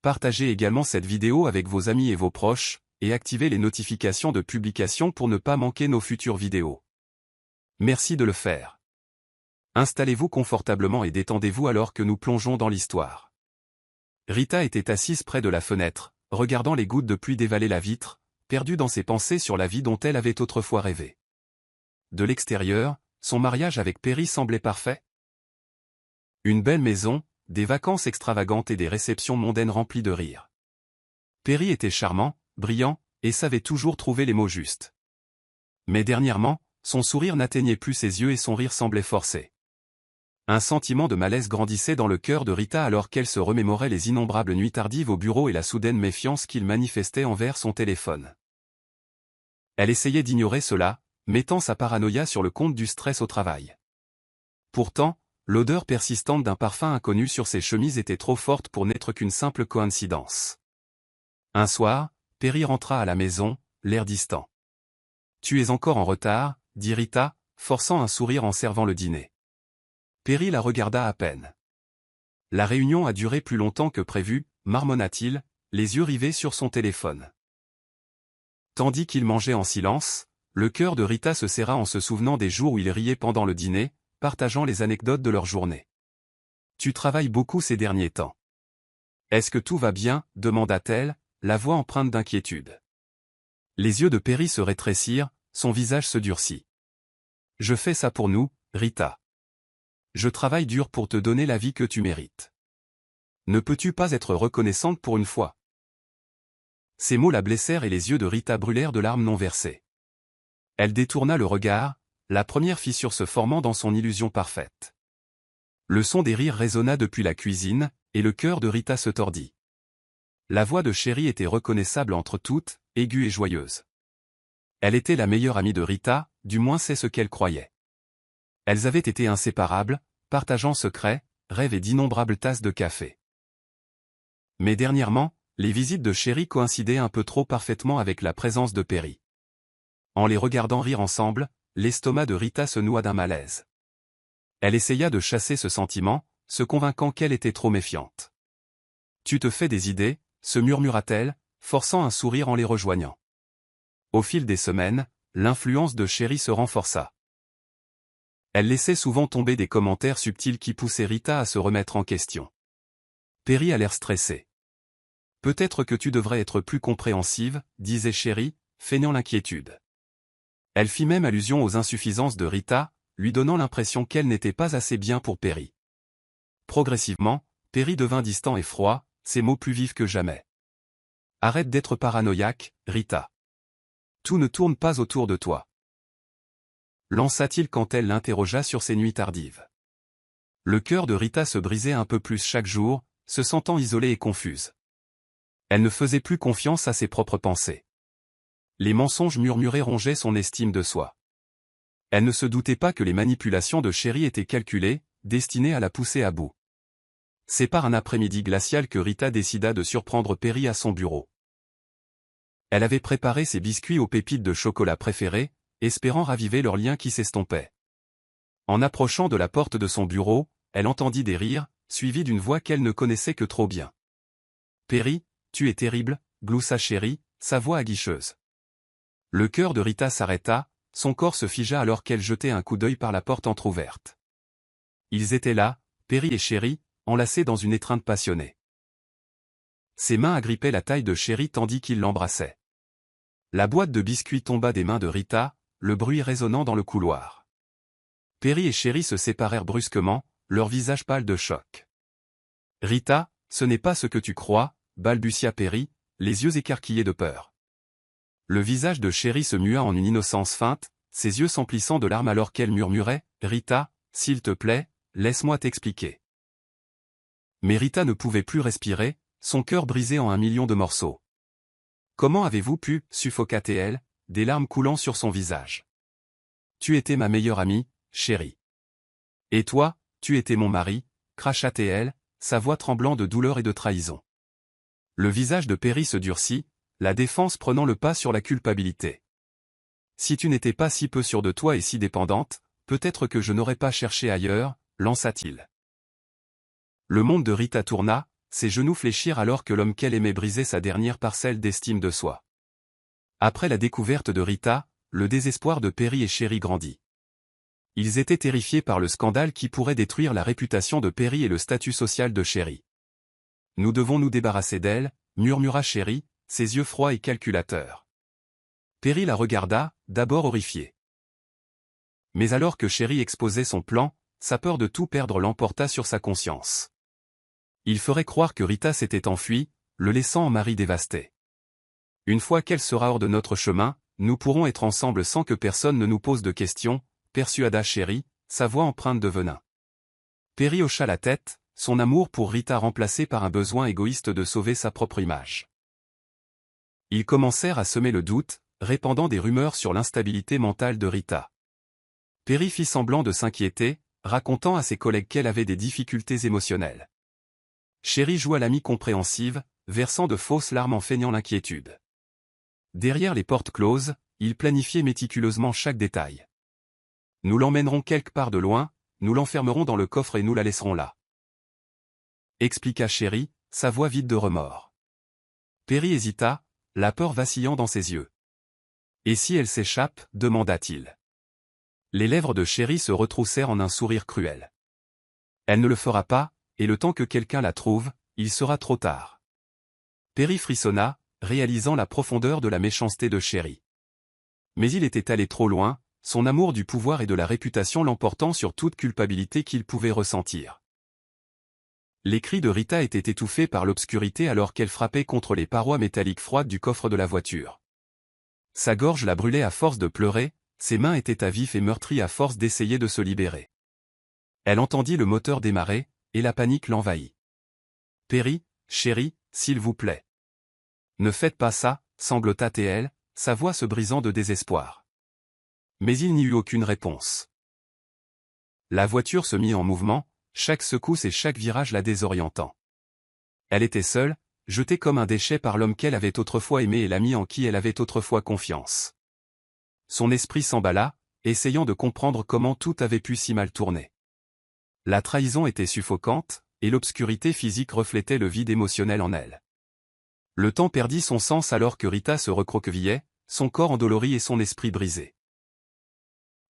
Partagez également cette vidéo avec vos amis et vos proches, et activez les notifications de publication pour ne pas manquer nos futures vidéos. Merci de le faire. Installez-vous confortablement et détendez-vous alors que nous plongeons dans l'histoire. Rita était assise près de la fenêtre, regardant les gouttes de pluie dévaler la vitre, perdue dans ses pensées sur la vie dont elle avait autrefois rêvé. De l'extérieur, son mariage avec Perry semblait parfait. Une belle maison, des vacances extravagantes et des réceptions mondaines remplies de rires. Perry était charmant, brillant, et savait toujours trouver les mots justes. Mais dernièrement, son sourire n'atteignait plus ses yeux et son rire semblait forcé. Un sentiment de malaise grandissait dans le cœur de Rita alors qu'elle se remémorait les innombrables nuits tardives au bureau et la soudaine méfiance qu'il manifestait envers son téléphone. Elle essayait d'ignorer cela, mettant sa paranoïa sur le compte du stress au travail. Pourtant, l'odeur persistante d'un parfum inconnu sur ses chemises était trop forte pour n'être qu'une simple coïncidence. Un soir, Perry rentra à la maison, l'air distant. « Tu es encore en retard », dit Rita, forçant un sourire en servant le dîner. Perry la regarda à peine. « La réunion a duré plus longtemps que prévu », marmonna-t-il, les yeux rivés sur son téléphone. Tandis qu'il mangeait en silence, le cœur de Rita se serra en se souvenant des jours où ils riaient pendant le dîner, partageant les anecdotes de leur journée. « Tu travailles beaucoup ces derniers temps. »« Est-ce que tout va bien ?» demanda-t-elle, la voix empreinte d'inquiétude. Les yeux de Perry se rétrécirent, son visage se durcit. « Je fais ça pour nous, Rita. Je travaille dur pour te donner la vie que tu mérites. Ne peux-tu pas être reconnaissante pour une fois ?» Ces mots la blessèrent et les yeux de Rita brûlèrent de larmes non versées. Elle détourna le regard, la première fissure se formant dans son illusion parfaite. Le son des rires résonna depuis la cuisine, et le cœur de Rita se tordit. La voix de Chérie était reconnaissable entre toutes, aiguë et joyeuse. Elle était la meilleure amie de Rita, du moins c'est ce qu'elle croyait. Elles avaient été inséparables, partageant secrets, rêves et d'innombrables tasses de café. Mais dernièrement, les visites de Chérie coïncidaient un peu trop parfaitement avec la présence de Perry. En les regardant rire ensemble, l'estomac de Rita se noua d'un malaise. Elle essaya de chasser ce sentiment, se convainquant qu'elle était trop méfiante. « Tu te fais des idées ?» se murmura-t-elle, forçant un sourire en les rejoignant. Au fil des semaines, l'influence de Chérie se renforça. Elle laissait souvent tomber des commentaires subtils qui poussaient Rita à se remettre en question. Perry a l'air stressé. « Peut-être que tu devrais être plus compréhensive, » disait Chérie, feignant l'inquiétude. Elle fit même allusion aux insuffisances de Rita, lui donnant l'impression qu'elle n'était pas assez bien pour Perry. Progressivement, Perry devint distant et froid, ses mots plus vifs que jamais. « Arrête d'être paranoïaque, Rita. Tout ne tourne pas autour de toi. » lança-t-il quand elle l'interrogea sur ses nuits tardives. Le cœur de Rita se brisait un peu plus chaque jour, se sentant isolée et confuse. Elle ne faisait plus confiance à ses propres pensées. Les mensonges murmurés rongeaient son estime de soi. Elle ne se doutait pas que les manipulations de Chérie étaient calculées, destinées à la pousser à bout. C'est par un après-midi glacial que Rita décida de surprendre Perry à son bureau. Elle avait préparé ses biscuits aux pépites de chocolat préférés, espérant raviver leur lien qui s'estompait. En approchant de la porte de son bureau, elle entendit des rires, suivis d'une voix qu'elle ne connaissait que trop bien. « Perry, tu es terrible », gloussa Chérie, sa voix aguicheuse. Le cœur de Rita s'arrêta, son corps se figea alors qu'elle jetait un coup d'œil par la porte entr'ouverte. Ils étaient là, Perry et Chérie, enlacés dans une étreinte passionnée. Ses mains agrippaient la taille de Chérie tandis qu'il l'embrassait. La boîte de biscuits tomba des mains de Rita, le bruit résonnant dans le couloir. Perry et Chérie se séparèrent brusquement, leurs visages pâles de choc. « Rita, ce n'est pas ce que tu crois », balbutia Perry, les yeux écarquillés de peur. Le visage de Chérie se mua en une innocence feinte, ses yeux s'emplissant de larmes alors qu'elle murmurait « Rita, s'il te plaît, laisse-moi t'expliquer. » Mais Rita ne pouvait plus respirer, son cœur brisé en 1 million de morceaux. « Comment avez-vous pu » suffoqua-t-elle, des larmes coulant sur son visage. « Tu étais ma meilleure amie, Chérie. »« Et toi, tu étais mon mari » cracha-t-elle, sa voix tremblant de douleur et de trahison. Le visage de Perry se durcit, la défense prenant le pas sur la culpabilité. « Si tu n'étais pas si peu sûre de toi et si dépendante, peut-être que je n'aurais pas cherché ailleurs » lança-t-il. Le monde de Rita tourna, ses genoux fléchirent alors que l'homme qu'elle aimait brisait sa dernière parcelle d'estime de soi. Après la découverte de Rita, le désespoir de Perry et Sherry grandit. Ils étaient terrifiés par le scandale qui pourrait détruire la réputation de Perry et le statut social de Sherry. « Nous devons nous débarrasser d'elle », murmura Sherry, ses yeux froids et calculateurs. Perry la regarda, d'abord horrifié. Mais alors que Sherry exposait son plan, sa peur de tout perdre l'emporta sur sa conscience. Il ferait croire que Rita s'était enfuie, le laissant en mari dévasté. Une fois qu'elle sera hors de notre chemin, nous pourrons être ensemble sans que personne ne nous pose de questions, persuada Sherry, sa voix empreinte de venin. Perry hocha la tête, son amour pour Rita remplacé par un besoin égoïste de sauver sa propre image. Ils commencèrent à semer le doute, répandant des rumeurs sur l'instabilité mentale de Rita. Perry fit semblant de s'inquiéter, racontant à ses collègues qu'elle avait des difficultés émotionnelles. Sherry joua l'amie compréhensive, versant de fausses larmes en feignant l'inquiétude. Derrière les portes closes, il planifiait méticuleusement chaque détail. Nous l'emmènerons quelque part de loin, nous l'enfermerons dans le coffre et nous la laisserons là. Expliqua Sherry, sa voix vide de remords. Perry hésita, la peur vacillant dans ses yeux. Et si elle s'échappe, demanda-t-il. Les lèvres de Sherry se retroussèrent en un sourire cruel. Elle ne le fera pas, et le temps que quelqu'un la trouve, il sera trop tard. Perry frissonna, réalisant la profondeur de la méchanceté de Sherry. Mais il était allé trop loin, son amour du pouvoir et de la réputation l'emportant sur toute culpabilité qu'il pouvait ressentir. Les cris de Rita étaient étouffés par l'obscurité alors qu'elle frappait contre les parois métalliques froides du coffre de la voiture. Sa gorge la brûlait à force de pleurer, ses mains étaient à vif et meurtries à force d'essayer de se libérer. Elle entendit le moteur démarrer, et la panique l'envahit. « Perry, chérie, s'il vous plaît. Ne faites pas ça, sanglota-t-elle, sa voix se brisant de désespoir. Mais il n'y eut aucune réponse. La voiture se mit en mouvement, chaque secousse et chaque virage la désorientant. Elle était seule, jetée comme un déchet par l'homme qu'elle avait autrefois aimé et l'ami en qui elle avait autrefois confiance. Son esprit s'emballa, essayant de comprendre comment tout avait pu si mal tourner. La trahison était suffocante, et l'obscurité physique reflétait le vide émotionnel en elle. Le temps perdit son sens alors que Rita se recroquevillait, son corps endolori et son esprit brisé.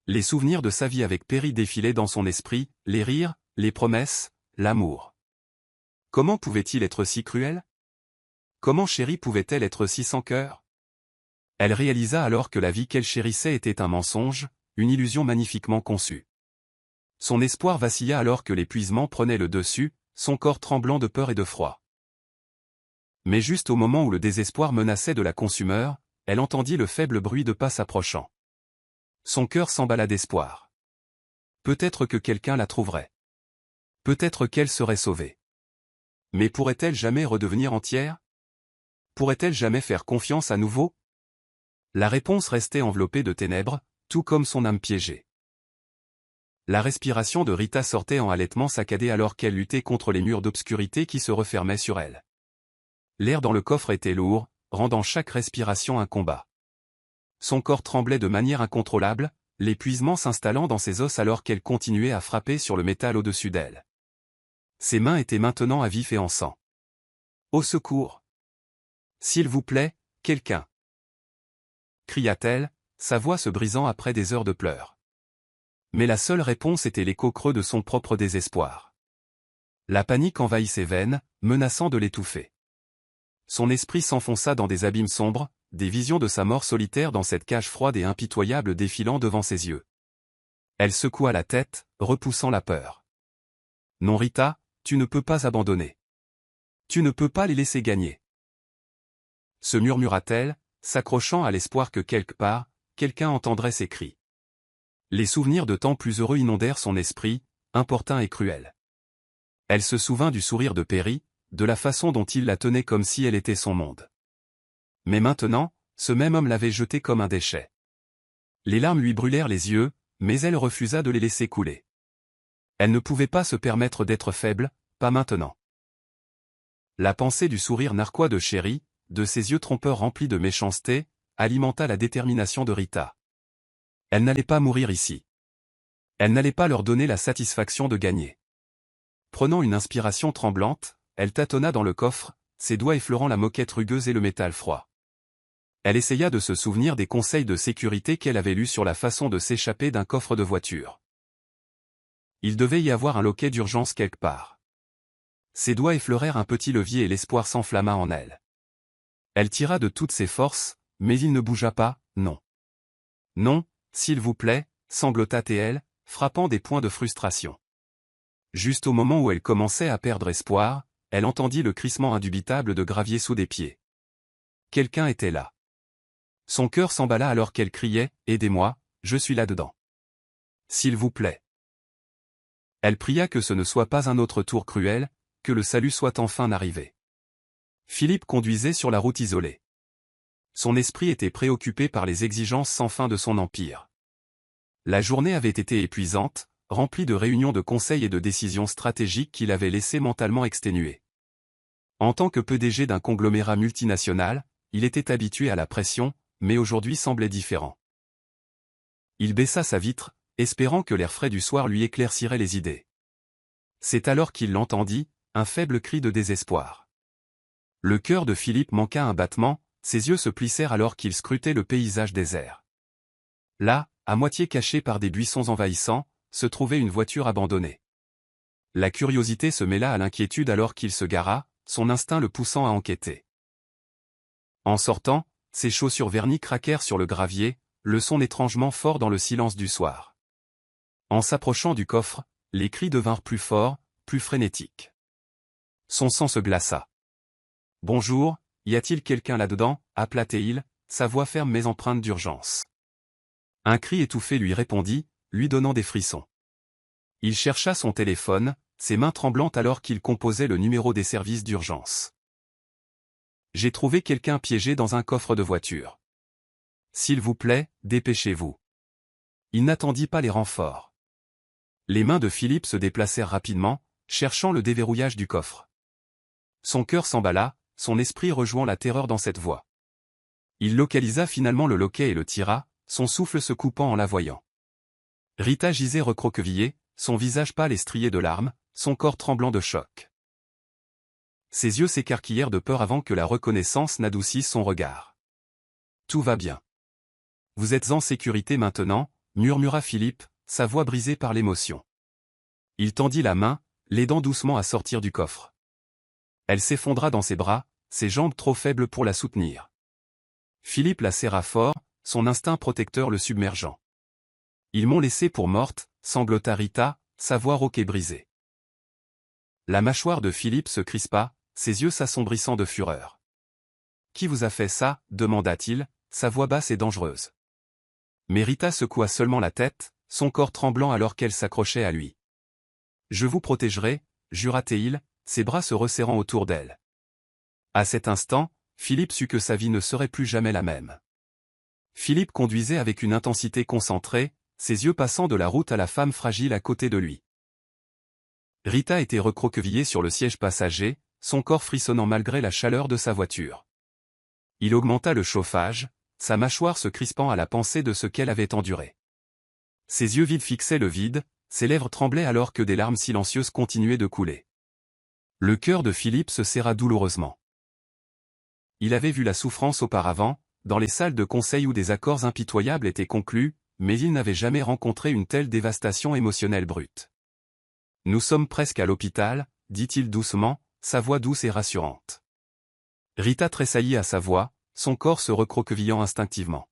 Les souvenirs de sa vie avec Perry défilaient dans son esprit, les rires, les promesses, l'amour. Comment pouvait-il être si cruel? Comment Sherry pouvait-elle être si sans cœur? Elle réalisa alors que la vie qu'elle chérissait était un mensonge, une illusion magnifiquement conçue. Son espoir vacilla alors que l'épuisement prenait le dessus, son corps tremblant de peur et de froid. Mais juste au moment où le désespoir menaçait de la consumer, elle entendit le faible bruit de pas s'approchant. Son cœur s'emballa d'espoir. Peut-être que quelqu'un la trouverait. Peut-être qu'elle serait sauvée. Mais pourrait-elle jamais redevenir entière? Pourrait-elle jamais faire confiance à nouveau? La réponse restait enveloppée de ténèbres, tout comme son âme piégée. La respiration de Rita sortait en halètement saccadé alors qu'elle luttait contre les murs d'obscurité qui se refermaient sur elle. L'air dans le coffre était lourd, rendant chaque respiration un combat. Son corps tremblait de manière incontrôlable, l'épuisement s'installant dans ses os alors qu'elle continuait à frapper sur le métal au-dessus d'elle. Ses mains étaient maintenant à vif et en sang. « Au secours! S'il vous plaît, quelqu'un !» cria-t-elle, sa voix se brisant après des heures de pleurs. Mais la seule réponse était l'écho creux de son propre désespoir. La panique envahit ses veines, menaçant de l'étouffer. Son esprit s'enfonça dans des abîmes sombres, des visions de sa mort solitaire dans cette cage froide et impitoyable défilant devant ses yeux. Elle secoua la tête, repoussant la peur. « Non Rita, tu ne peux pas abandonner. Tu ne peux pas les laisser gagner. » se murmura-t-elle, s'accrochant à l'espoir que quelque part, quelqu'un entendrait ses cris. Les souvenirs de temps plus heureux inondèrent son esprit, importuns et cruels. Elle se souvint du sourire de Perry, de la façon dont il la tenait comme si elle était son monde. Mais maintenant, ce même homme l'avait jetée comme un déchet. Les larmes lui brûlèrent les yeux, mais elle refusa de les laisser couler. Elle ne pouvait pas se permettre d'être faible, pas maintenant. La pensée du sourire narquois de Sherry, de ses yeux trompeurs remplis de méchanceté, alimenta la détermination de Rita. Elle n'allait pas mourir ici. Elle n'allait pas leur donner la satisfaction de gagner. Prenant une inspiration tremblante, elle tâtonna dans le coffre, ses doigts effleurant la moquette rugueuse et le métal froid. Elle essaya de se souvenir des conseils de sécurité qu'elle avait lus sur la façon de s'échapper d'un coffre de voiture. Il devait y avoir un loquet d'urgence quelque part. Ses doigts effleurèrent un petit levier et l'espoir s'enflamma en elle. Elle tira de toutes ses forces, mais il ne bougea pas, non. Non, s'il vous plaît, sanglota-t-elle, frappant des points de frustration. Juste au moment où elle commençait à perdre espoir, elle entendit le crissement indubitable de gravier sous des pieds. Quelqu'un était là. Son cœur s'emballa alors qu'elle criait « Aidez-moi, je suis là-dedans. S'il vous plaît. » Elle pria que ce ne soit pas un autre tour cruel, que le salut soit enfin arrivé. Philippe conduisait sur la route isolée. Son esprit était préoccupé par les exigences sans fin de son empire. La journée avait été épuisante, remplie de réunions de conseils et de décisions stratégiques qui l'avaient laissé mentalement exténué. En tant que PDG d'un conglomérat multinational, il était habitué à la pression, mais aujourd'hui semblait différent. Il baissa sa vitre, espérant que l'air frais du soir lui éclaircirait les idées. C'est alors qu'il l'entendit, un faible cri de désespoir. Le cœur de Philippe manqua un battement, ses yeux se plissèrent alors qu'il scrutait le paysage désert. Là, à moitié cachée par des buissons envahissants, se trouvait une voiture abandonnée. La curiosité se mêla à l'inquiétude alors qu'il se gara, son instinct le poussant à enquêter. En sortant, ses chaussures vernies craquèrent sur le gravier, le son étrangement fort dans le silence du soir. En s'approchant du coffre, les cris devinrent plus forts, plus frénétiques. Son sang se glaça. « Bonjour, y a-t-il quelqu'un là-dedans » appela-t-il, sa voix ferme mais empreinte d'urgence. Un cri étouffé lui répondit, lui donnant des frissons. Il chercha son téléphone, ses mains tremblantes alors qu'il composait le numéro des services d'urgence. « J'ai trouvé quelqu'un piégé dans un coffre de voiture. S'il vous plaît, dépêchez-vous. » Il n'attendit pas les renforts. Les mains de Philippe se déplacèrent rapidement, cherchant le déverrouillage du coffre. Son cœur s'emballa, son esprit rejoint la terreur dans cette voie. Il localisa finalement le loquet et le tira, son souffle se coupant en la voyant. Rita gisait recroquevillée, son visage pâle et strié de larmes, son corps tremblant de choc. Ses yeux s'écarquillèrent de peur avant que la reconnaissance n'adoucisse son regard. « Tout va bien. Vous êtes en sécurité maintenant » murmura Philippe, sa voix brisée par l'émotion. Il tendit la main, l'aidant doucement à sortir du coffre. Elle s'effondra dans ses bras, ses jambes trop faibles pour la soutenir. Philippe la serra fort, son instinct protecteur le submergeant. « Ils m'ont laissé pour morte » sanglota Rita, sa voix rauque et brisée. La mâchoire de Philippe se crispa, ses yeux s'assombrissant de fureur. « Qui vous a fait ça » demanda-t-il, sa voix basse et dangereuse. Mais Rita secoua seulement la tête, son corps tremblant alors qu'elle s'accrochait à lui. « Je vous protégerai » jura-t-il, ses bras se resserrant autour d'elle. À cet instant, Philippe sut que sa vie ne serait plus jamais la même. Philippe conduisait avec une intensité concentrée, ses yeux passant de la route à la femme fragile à côté de lui. Rita était recroquevillée sur le siège passager, son corps frissonnant malgré la chaleur de sa voiture. Il augmenta le chauffage, sa mâchoire se crispant à la pensée de ce qu'elle avait enduré. Ses yeux vides fixaient le vide, ses lèvres tremblaient alors que des larmes silencieuses continuaient de couler. Le cœur de Philippe se serra douloureusement. Il avait vu la souffrance auparavant, dans les salles de conseil où des accords impitoyables étaient conclus, mais il n'avait jamais rencontré une telle dévastation émotionnelle brute. « Nous sommes presque à l'hôpital » dit-il doucement, sa voix douce et rassurante. Rita tressaillit à sa voix, son corps se recroquevillant instinctivement.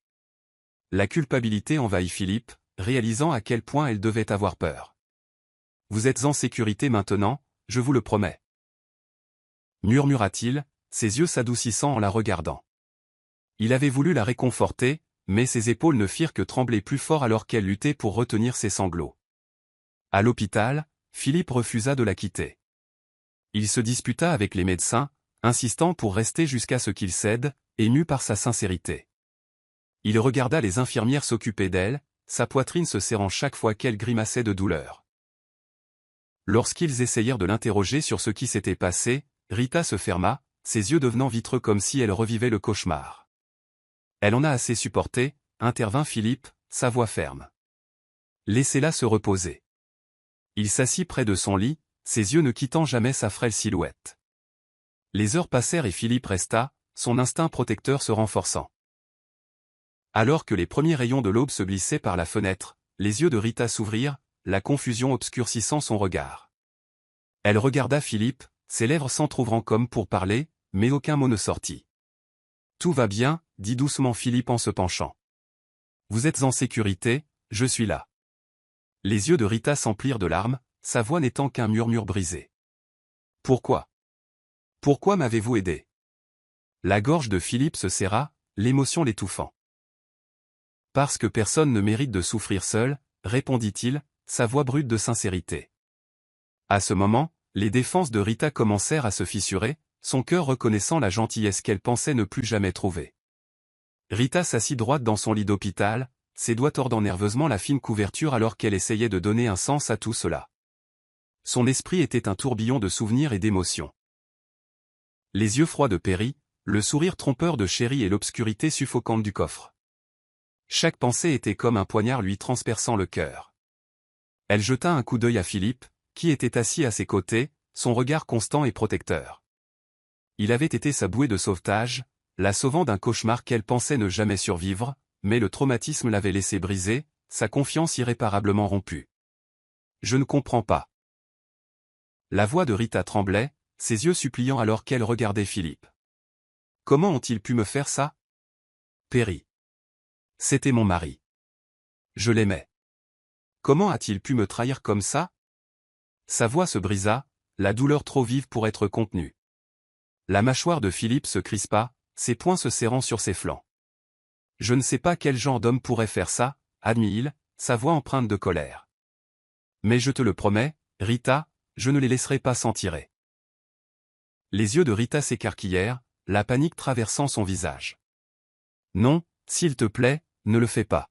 La culpabilité envahit Philippe, réalisant à quel point elle devait avoir peur. « Vous êtes en sécurité maintenant, je vous le promets. » murmura-t-il, ses yeux s'adoucissant en la regardant. Il avait voulu la réconforter, mais ses épaules ne firent que trembler plus fort alors qu'elle luttait pour retenir ses sanglots. À l'hôpital, Philippe refusa de la quitter. Il se disputa avec les médecins, insistant pour rester jusqu'à ce qu'il cède, ému par sa sincérité. Il regarda les infirmières s'occuper d'elle, sa poitrine se serrant chaque fois qu'elle grimaçait de douleur. Lorsqu'ils essayèrent de l'interroger sur ce qui s'était passé, Rita se ferma, ses yeux devenant vitreux comme si elle revivait le cauchemar. « Elle en a assez supporté » intervint Philippe, sa voix ferme. « Laissez-la se reposer. » Il s'assit près de son lit, ses yeux ne quittant jamais sa frêle silhouette. Les heures passèrent et Philippe resta, son instinct protecteur se renforçant. Alors que les premiers rayons de l'aube se glissaient par la fenêtre, les yeux de Rita s'ouvrirent, la confusion obscurcissant son regard. Elle regarda Philippe, ses lèvres s'entr'ouvrant comme pour parler, mais aucun mot ne sortit. « Tout va bien, dit doucement Philippe en se penchant. Vous êtes en sécurité, je suis là. » Les yeux de Rita s'emplirent de larmes, sa voix n'étant qu'un murmure brisé. « Pourquoi? Pourquoi m'avez-vous aidé ?» La gorge de Philippe se serra, l'émotion l'étouffant. « Parce que personne ne mérite de souffrir seul, » répondit-il, sa voix brute de sincérité. À ce moment, les défenses de Rita commencèrent à se fissurer, son cœur reconnaissant la gentillesse qu'elle pensait ne plus jamais trouver. Rita s'assit droite dans son lit d'hôpital, ses doigts tordant nerveusement la fine couverture alors qu'elle essayait de donner un sens à tout cela. Son esprit était un tourbillon de souvenirs et d'émotions. Les yeux froids de Perry, le sourire trompeur de Chéri et l'obscurité suffocante du coffre. Chaque pensée était comme un poignard lui transperçant le cœur. Elle jeta un coup d'œil à Philippe, qui était assis à ses côtés, son regard constant et protecteur. Il avait été sa bouée de sauvetage, la sauvant d'un cauchemar qu'elle pensait ne jamais survivre, mais le traumatisme l'avait laissé briser, sa confiance irréparablement rompue. « Je ne comprends pas. » La voix de Rita tremblait, ses yeux suppliants alors qu'elle regardait Philippe. « Comment ont-ils pu me faire ça? » Perry. C'était mon mari. Je l'aimais. Comment a-t-il pu me trahir comme ça? Sa voix se brisa, la douleur trop vive pour être contenue. La mâchoire de Philippe se crispa, ses poings se serrant sur ses flancs. « Je ne sais pas quel genre d'homme pourrait faire ça, » admit-il, sa voix empreinte de colère. « Mais je te le promets, Rita, je ne les laisserai pas s'en tirer. » Les yeux de Rita s'écarquillèrent, la panique traversant son visage. « Non, s'il te plaît, ne le fais pas.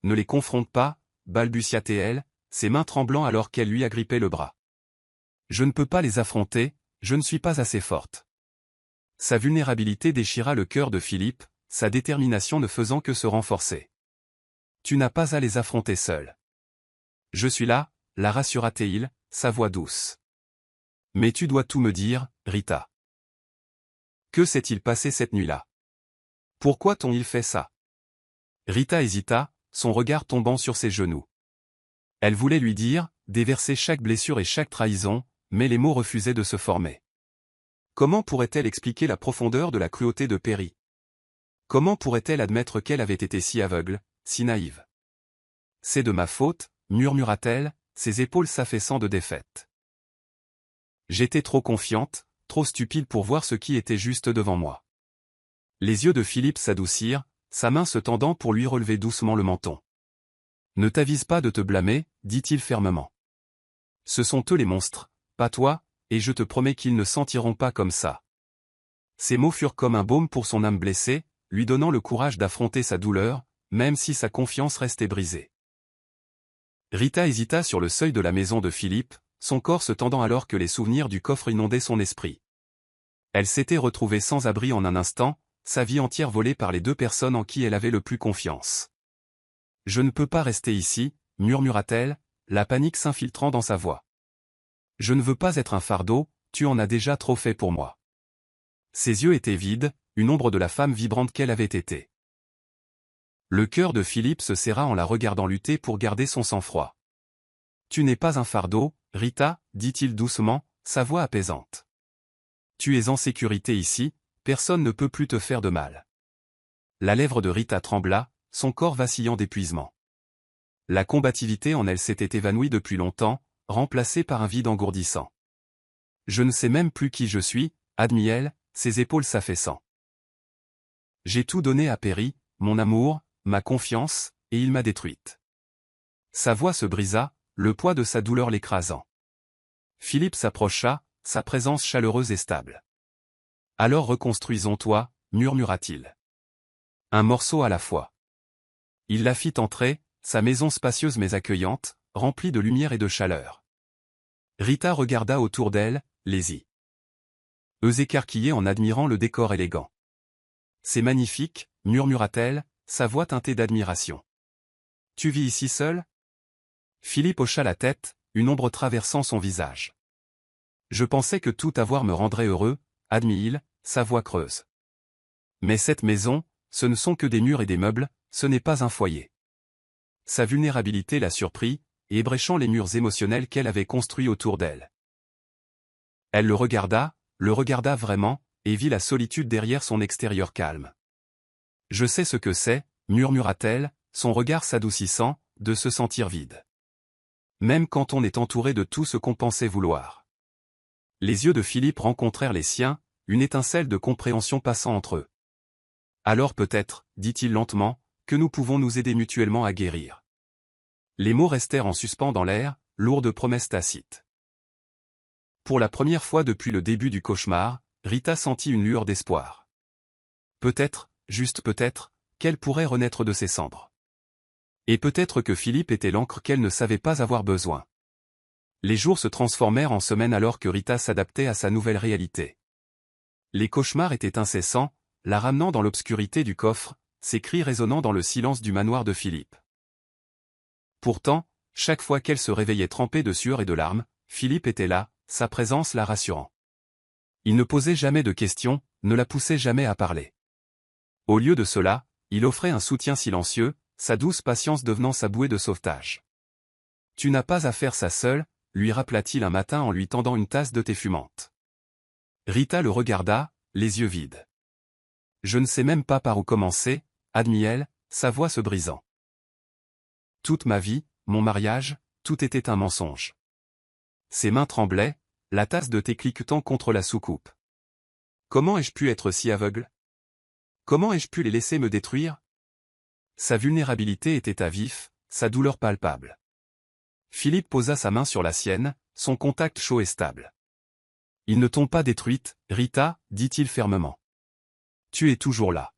Ne les confronte pas, » balbutia-t-elle, ses mains tremblant alors qu'elle lui agrippait le bras. « Je ne peux pas les affronter, je ne suis pas assez forte. » Sa vulnérabilité déchira le cœur de Philippe, sa détermination ne faisant que se renforcer. « Tu n'as pas à les affronter seul. Je suis là, » la rassura-t-il, sa voix douce. « Mais tu dois tout me dire, Rita. Que s'est-il passé cette nuit-là? Pourquoi t'ont-ils fait ça? » Rita hésita, son regard tombant sur ses genoux. Elle voulait lui dire, déverser chaque blessure et chaque trahison, mais les mots refusaient de se former. Comment pourrait-elle expliquer la profondeur de la cruauté de Perry? Comment pourrait-elle admettre qu'elle avait été si aveugle, si naïve? « C'est de ma faute, » murmura-t-elle, ses épaules s'affaissant de défaite. « J'étais trop confiante, trop stupide pour voir ce qui était juste devant moi. » Les yeux de Philippe s'adoucirent, sa main se tendant pour lui relever doucement le menton. « Ne t'avise pas de te blâmer, » dit-il fermement. « Ce sont eux les monstres, pas toi, et je te promets qu'ils ne sentiront pas comme ça. » Ces mots furent comme un baume pour son âme blessée, lui donnant le courage d'affronter sa douleur, même si sa confiance restait brisée. Rita hésita sur le seuil de la maison de Philippe, son corps se tendant alors que les souvenirs du coffre inondaient son esprit. Elle s'était retrouvée sans abri en un instant, sa vie entière volée par les deux personnes en qui elle avait le plus confiance. « Je ne peux pas rester ici, » murmura-t-elle, la panique s'infiltrant dans sa voix. « Je ne veux pas être un fardeau, tu en as déjà trop fait pour moi. » Ses yeux étaient vides, une ombre de la femme vibrante qu'elle avait été. Le cœur de Philippe se serra en la regardant lutter pour garder son sang-froid. « Tu n'es pas un fardeau, Rita, » dit-il doucement, sa voix apaisante. « Tu es en sécurité ici, personne ne peut plus te faire de mal. » La lèvre de Rita trembla, son corps vacillant d'épuisement. La combativité en elle s'était évanouie depuis longtemps, remplacée par un vide engourdissant. « Je ne sais même plus qui je suis, » admit-elle, ses épaules s'affaissant. « J'ai tout donné à Perry, mon amour, ma confiance, et il m'a détruite. » Sa voix se brisa, le poids de sa douleur l'écrasant. Philippe s'approcha, sa présence chaleureuse et stable. « Alors reconstruisons-toi, » murmura-t-il. « Un morceau à la fois. » Il la fit entrer, sa maison spacieuse mais accueillante, remplie de lumière et de chaleur. Rita regarda autour d'elle, les yeux écarquillés en admirant le décor élégant. « C'est magnifique, » murmura-t-elle, sa voix teintée d'admiration. « Tu vis ici seul? » Philippe hocha la tête, une ombre traversant son visage. « Je pensais que tout avoir me rendrait heureux, » admit-il, sa voix creuse. Mais cette maison, ce ne sont que des murs et des meubles, ce n'est pas un foyer. Sa vulnérabilité l'a surpris, ébréchant les murs émotionnels qu'elle avait construits autour d'elle. Elle le regarda vraiment, et vit la solitude derrière son extérieur calme. « Je sais ce que c'est », murmura-t-elle, son regard s'adoucissant, de se sentir vide. Même quand on est entouré de tout ce qu'on pensait vouloir. Les yeux de Philippe rencontrèrent les siens, une étincelle de compréhension passant entre eux. « Alors peut-être, dit-il lentement, que nous pouvons nous aider mutuellement à guérir. » Les mots restèrent en suspens dans l'air, lourds de promesses tacites. Pour la première fois depuis le début du cauchemar, Rita sentit une lueur d'espoir. Peut-être, juste peut-être, qu'elle pourrait renaître de ses cendres. Et peut-être que Philippe était l'encre qu'elle ne savait pas avoir besoin. Les jours se transformèrent en semaines alors que Rita s'adaptait à sa nouvelle réalité. Les cauchemars étaient incessants, la ramenant dans l'obscurité du coffre, ses cris résonnant dans le silence du manoir de Philippe. Pourtant, chaque fois qu'elle se réveillait trempée de sueur et de larmes, Philippe était là, sa présence la rassurant. Il ne posait jamais de questions, ne la poussait jamais à parler. Au lieu de cela, il offrait un soutien silencieux, sa douce patience devenant sa bouée de sauvetage. « Tu n'as pas à faire ça seule », lui rappela-t-il un matin en lui tendant une tasse de thé fumante. Rita le regarda, les yeux vides. « Je ne sais même pas par où commencer », admit-elle, sa voix se brisant. « Toute ma vie, mon mariage, tout était un mensonge. » Ses mains tremblaient, la tasse de thé cliquetant contre la soucoupe. « Comment ai-je pu être si aveugle ? Comment ai-je pu les laisser me détruire ?» Sa vulnérabilité était à vif, sa douleur palpable. Philippe posa sa main sur la sienne, son contact chaud et stable. « Ils ne t'ont pas détruite, Rita, dit-il fermement. Tu es toujours là.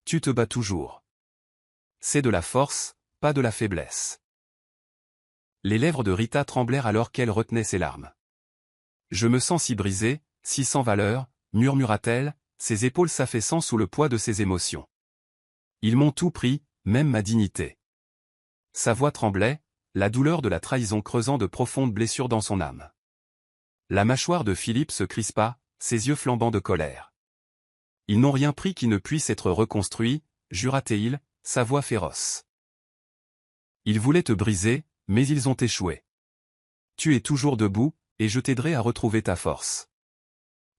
Tu te bats toujours. C'est de la force, pas de la faiblesse. » Les lèvres de Rita tremblèrent alors qu'elle retenait ses larmes. « Je me sens si brisée, si sans valeur, » murmura-t-elle, ses épaules s'affaissant sous le poids de ses émotions. « Ils m'ont tout pris, même ma dignité. » Sa voix tremblait, la douleur de la trahison creusant de profondes blessures dans son âme. La mâchoire de Philippe se crispa, ses yeux flambant de colère. « Ils n'ont rien pris qui ne puisse être reconstruit, » jura-t-il, sa voix féroce. « Ils voulaient te briser, mais ils ont échoué. Tu es toujours debout, et je t'aiderai à retrouver ta force. »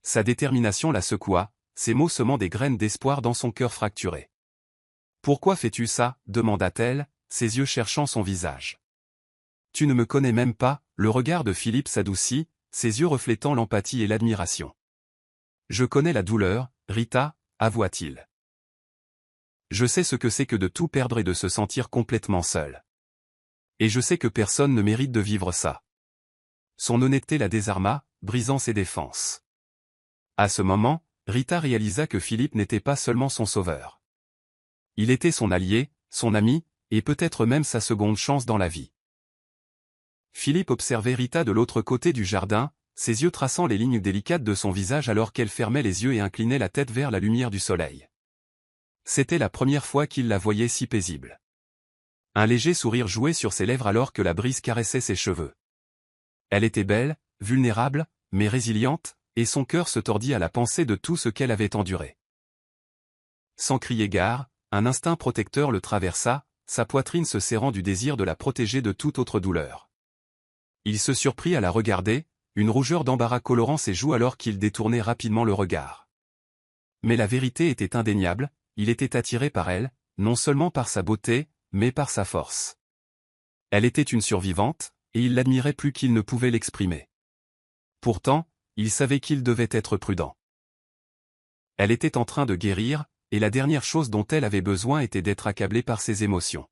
Sa détermination la secoua, ses mots semant des graines d'espoir dans son cœur fracturé. « Pourquoi fais-tu ça ?» demanda-t-elle, ses yeux cherchant son visage. « Tu ne me connais même pas », le regard de Philippe s'adoucit, ses yeux reflétant l'empathie et l'admiration. « Je connais la douleur, Rita, » avoua-t-il. « Je sais ce que c'est que de tout perdre et de se sentir complètement seul. Et je sais que personne ne mérite de vivre ça. » Son honnêteté la désarma, brisant ses défenses. À ce moment, Rita réalisa que Philippe n'était pas seulement son sauveur. Il était son allié, son ami, et peut-être même sa seconde chance dans la vie. Philippe observait Rita de l'autre côté du jardin, ses yeux traçant les lignes délicates de son visage alors qu'elle fermait les yeux et inclinait la tête vers la lumière du soleil. C'était la première fois qu'il la voyait si paisible. Un léger sourire jouait sur ses lèvres alors que la brise caressait ses cheveux. Elle était belle, vulnérable, mais résiliente, et son cœur se tordit à la pensée de tout ce qu'elle avait enduré. Sans crier gare, un instinct protecteur le traversa, sa poitrine se serrant du désir de la protéger de toute autre douleur. Il se surprit à la regarder, une rougeur d'embarras colorant ses joues alors qu'il détournait rapidement le regard. Mais la vérité était indéniable, il était attiré par elle, non seulement par sa beauté, mais par sa force. Elle était une survivante, et il l'admirait plus qu'il ne pouvait l'exprimer. Pourtant, il savait qu'il devait être prudent. Elle était en train de guérir, et la dernière chose dont elle avait besoin était d'être accablée par ses émotions.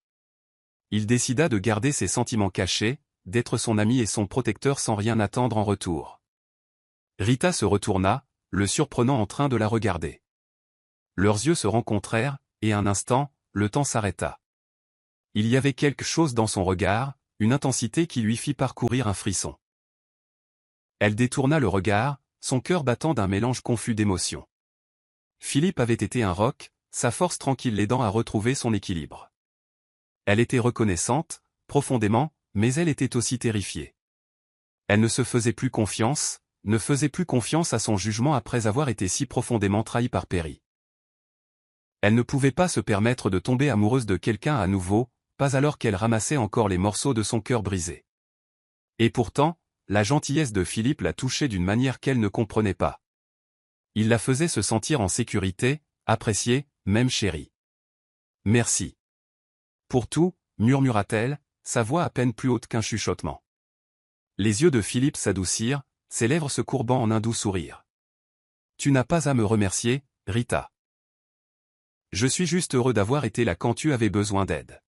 Il décida de garder ses sentiments cachés, d'être son ami et son protecteur sans rien attendre en retour. Rita se retourna, le surprenant en train de la regarder. Leurs yeux se rencontrèrent, et un instant, le temps s'arrêta. Il y avait quelque chose dans son regard, une intensité qui lui fit parcourir un frisson. Elle détourna le regard, son cœur battant d'un mélange confus d'émotions. Philippe avait été un roc, sa force tranquille l'aidant à retrouver son équilibre. Elle était reconnaissante, profondément, mais elle était aussi terrifiée. Elle ne se faisait plus confiance, ne faisait plus confiance à son jugement après avoir été si profondément trahie par Perry. Elle ne pouvait pas se permettre de tomber amoureuse de quelqu'un à nouveau, pas alors qu'elle ramassait encore les morceaux de son cœur brisé. Et pourtant, la gentillesse de Philippe la touchait d'une manière qu'elle ne comprenait pas. Il la faisait se sentir en sécurité, appréciée, même chérie. « Merci. Pour tout », murmura-t-elle, sa voix à peine plus haute qu'un chuchotement. Les yeux de Philippe s'adoucirent, ses lèvres se courbant en un doux sourire. « Tu n'as pas à me remercier, Rita. Je suis juste heureux d'avoir été là quand tu avais besoin d'aide. »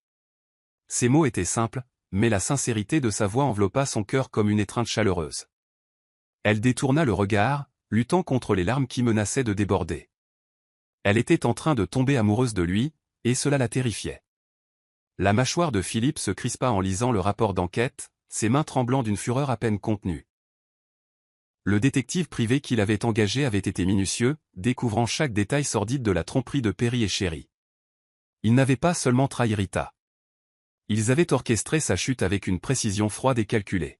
Ces mots étaient simples, mais la sincérité de sa voix enveloppa son cœur comme une étreinte chaleureuse. Elle détourna le regard, luttant contre les larmes qui menaçaient de déborder. Elle était en train de tomber amoureuse de lui, et cela la terrifiait. La mâchoire de Philippe se crispa en lisant le rapport d'enquête, ses mains tremblant d'une fureur à peine contenue. Le détective privé qu'il avait engagé avait été minutieux, découvrant chaque détail sordide de la tromperie de Perry et Sherry. Ils n'avaient pas seulement trahi Rita. Ils avaient orchestré sa chute avec une précision froide et calculée.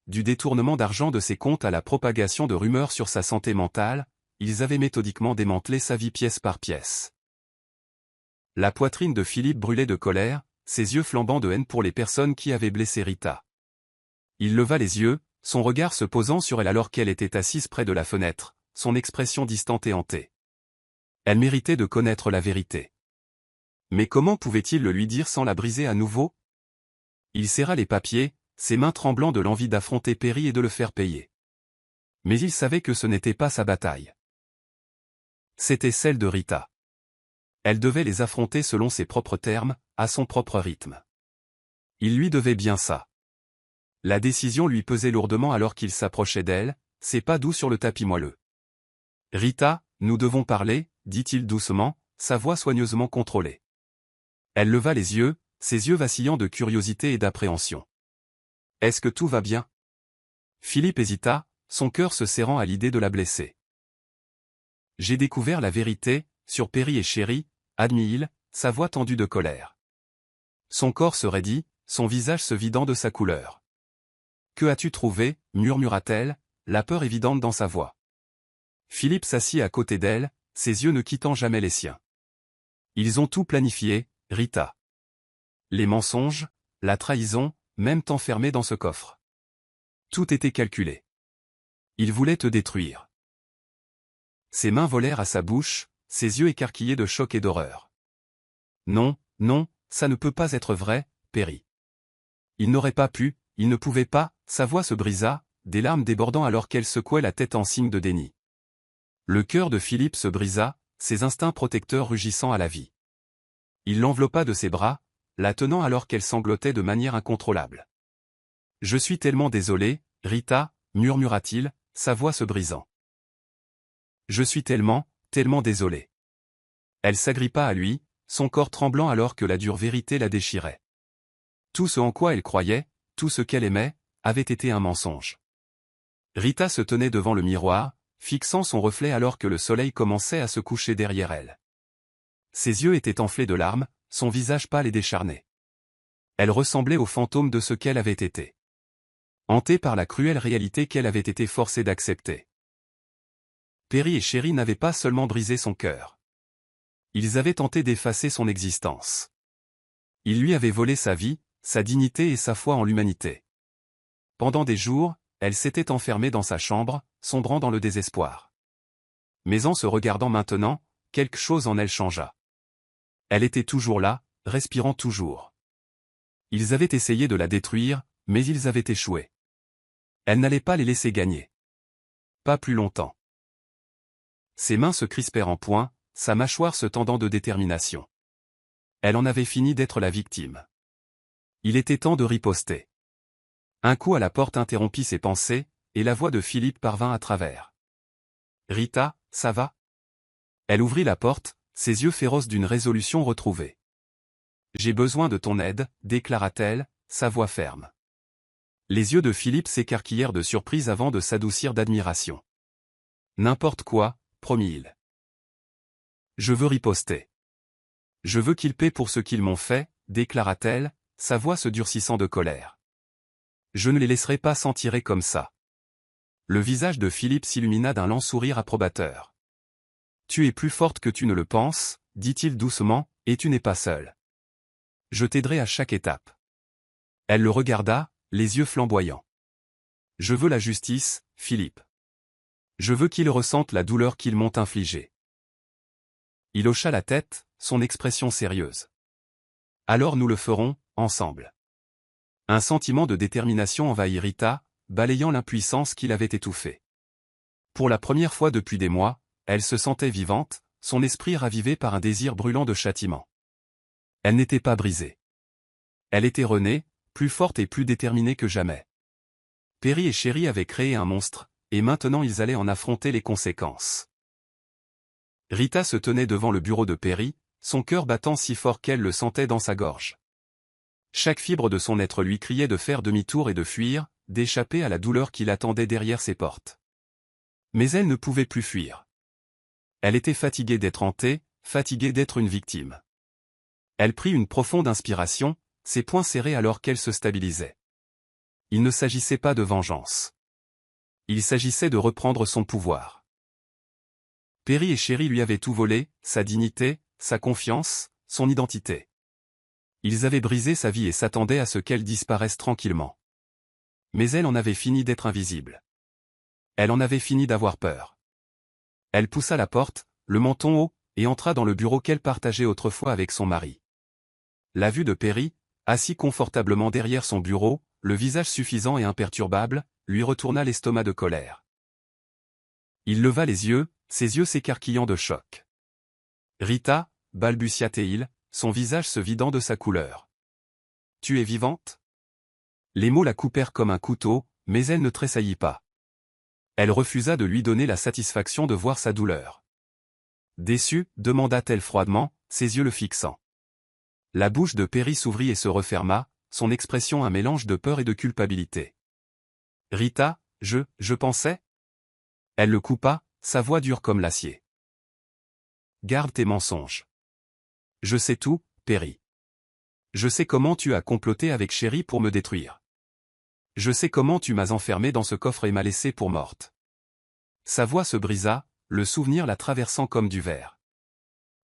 Du détournement d'argent de ses comptes à la propagation de rumeurs sur sa santé mentale, ils avaient méthodiquement démantelé sa vie pièce par pièce. La poitrine de Philippe brûlait de colère, ses yeux flambant de haine pour les personnes qui avaient blessé Rita. Il leva les yeux, son regard se posant sur elle alors qu'elle était assise près de la fenêtre, son expression distante et hantée. Elle méritait de connaître la vérité. Mais comment pouvait-il le lui dire sans la briser à nouveau? Il serra les papiers, ses mains tremblant de l'envie d'affronter Perry et de le faire payer. Mais il savait que ce n'était pas sa bataille. C'était celle de Rita. Elle devait les affronter selon ses propres termes, à son propre rythme. Il lui devait bien ça. La décision lui pesait lourdement alors qu'il s'approchait d'elle, ses pas doux sur le tapis moelleux. « Rita, nous devons parler », dit-il doucement, sa voix soigneusement contrôlée. Elle leva les yeux, ses yeux vacillant de curiosité et d'appréhension. « Est-ce que tout va bien ?» Philippe hésita, son cœur se serrant à l'idée de la blesser. « J'ai découvert la vérité, sur Perry et Sherry », admit-il, sa voix tendue de colère. Son corps se raidit, son visage se vidant de sa couleur. « Que as-tu trouvé » murmura-t-elle, la peur évidente dans sa voix. Philippe s'assit à côté d'elle, ses yeux ne quittant jamais les siens. Ils ont tout planifié, Rita. Les mensonges, la trahison, même t'enfermer dans ce coffre. Tout était calculé. Ils voulaient te détruire. Ses mains volèrent à sa bouche, ses yeux écarquillés de choc et d'horreur. Non, non, ça ne peut pas être vrai, Perry. Il n'aurait pas pu, il ne pouvait pas, sa voix se brisa, des larmes débordant alors qu'elle secouait la tête en signe de déni. Le cœur de Philippe se brisa, ses instincts protecteurs rugissant à la vie. Il l'enveloppa de ses bras, la tenant alors qu'elle sanglotait de manière incontrôlable. « Je suis tellement désolé, Rita » murmura-t-il, sa voix se brisant. « Je suis tellement désolé. » Elle s'agrippa à lui, son corps tremblant alors que la dure vérité la déchirait. Tout ce en quoi elle croyait, tout ce qu'elle aimait, avait été un mensonge. Rita se tenait devant le miroir, fixant son reflet alors que le soleil commençait à se coucher derrière elle. Ses yeux étaient enflés de larmes, son visage pâle et décharné. Elle ressemblait au fantôme de ce qu'elle avait été. Hantée par la cruelle réalité qu'elle avait été forcée d'accepter. Perry et Sherry n'avaient pas seulement brisé son cœur. Ils avaient tenté d'effacer son existence. Ils lui avaient volé sa vie, sa dignité et sa foi en l'humanité. Pendant des jours, elle s'était enfermée dans sa chambre, sombrant dans le désespoir. Mais en se regardant maintenant, quelque chose en elle changea. Elle était toujours là, respirant toujours. Ils avaient essayé de la détruire, mais ils avaient échoué. Elle n'allait pas les laisser gagner. Pas plus longtemps. Ses mains se crispèrent en poing, sa mâchoire se tendant de détermination. Elle en avait fini d'être la victime. Il était temps de riposter. Un coup à la porte interrompit ses pensées, et la voix de Philippe parvint à travers. « Rita, ça va ?» Elle ouvrit la porte, ses yeux féroces d'une résolution retrouvée. « J'ai besoin de ton aide » déclara-t-elle, sa voix ferme. Les yeux de Philippe s'écarquillèrent de surprise avant de s'adoucir d'admiration. « N'importe quoi » promit-il. « Je veux riposter. Je veux qu'ils paient pour ce qu'ils m'ont fait » déclara-t-elle, sa voix se durcissant de colère. « Je ne les laisserai pas s'en tirer comme ça. » Le visage de Philippe s'illumina d'un lent sourire approbateur. Tu es plus forte que tu ne le penses, dit-il doucement, et tu n'es pas seule. Je t'aiderai à chaque étape. Elle le regarda, les yeux flamboyants. Je veux la justice, Philippe. Je veux qu'il ressente la douleur qu'ils m'ont infligée. Il hocha la tête, son expression sérieuse. Alors nous le ferons, ensemble. Un sentiment de détermination envahit Rita, balayant l'impuissance qui l'avait étouffée. Pour la première fois depuis des mois, elle se sentait vivante, son esprit ravivé par un désir brûlant de châtiment. Elle n'était pas brisée. Elle était renée, plus forte et plus déterminée que jamais. Perry et Chéri avaient créé un monstre, et maintenant ils allaient en affronter les conséquences. Rita se tenait devant le bureau de Perry, son cœur battant si fort qu'elle le sentait dans sa gorge. Chaque fibre de son être lui criait de faire demi-tour et de fuir, d'échapper à la douleur qui l'attendait derrière ses portes. Mais elle ne pouvait plus fuir. Elle était fatiguée d'être hantée, fatiguée d'être une victime. Elle prit une profonde inspiration, ses poings serrés alors qu'elle se stabilisait. Il ne s'agissait pas de vengeance. Il s'agissait de reprendre son pouvoir. Perry et Chéri lui avaient tout volé, sa dignité, sa confiance, son identité. Ils avaient brisé sa vie et s'attendaient à ce qu'elle disparaisse tranquillement. Mais elle en avait fini d'être invisible. Elle en avait fini d'avoir peur. Elle poussa la porte, le menton haut, et entra dans le bureau qu'elle partageait autrefois avec son mari. La vue de Perry, assis confortablement derrière son bureau, le visage suffisant et imperturbable, lui retourna l'estomac de colère. Il leva les yeux, ses yeux s'écarquillant de choc. Rita, balbutia-t-il, son visage se vidant de sa couleur. Tu es vivante? Les mots la coupèrent comme un couteau, mais elle ne tressaillit pas. Elle refusa de lui donner la satisfaction de voir sa douleur. Déçue, demanda-t-elle froidement, ses yeux le fixant. La bouche de Perry s'ouvrit et se referma, son expression un mélange de peur et de culpabilité. Rita, je pensais? Elle le coupa, sa voix dure comme l'acier. Garde tes mensonges. Je sais tout, Perry. Je sais comment tu as comploté avec Chéri pour me détruire. Je sais comment tu m'as enfermé dans ce coffre et m'as laissé pour morte. Sa voix se brisa, le souvenir la traversant comme du verre.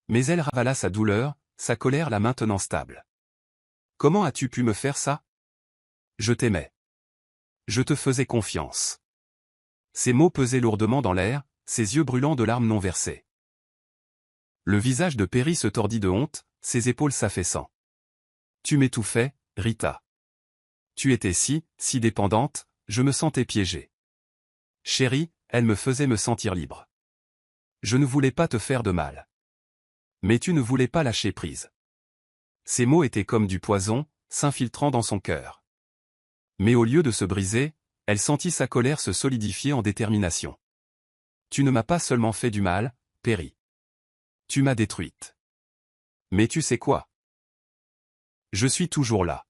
Mais elle ravala sa douleur, sa colère la maintenant stable. Comment as-tu pu me faire ça? Je t'aimais. Je te faisais confiance. Ces mots pesaient lourdement dans l'air, ses yeux brûlants de larmes non versées. Le visage de Perry se tordit de honte, ses épaules s'affaissant. Tu m'étouffais, Rita. Tu étais si dépendante, je me sentais piégée. Chérie, elle me faisait me sentir libre. Je ne voulais pas te faire de mal. Mais tu ne voulais pas lâcher prise. Ces mots étaient comme du poison, s'infiltrant dans son cœur. Mais au lieu de se briser, elle sentit sa colère se solidifier en détermination. Tu ne m'as pas seulement fait du mal, Perry. Tu m'as détruite. Mais tu sais quoi? Je suis toujours là.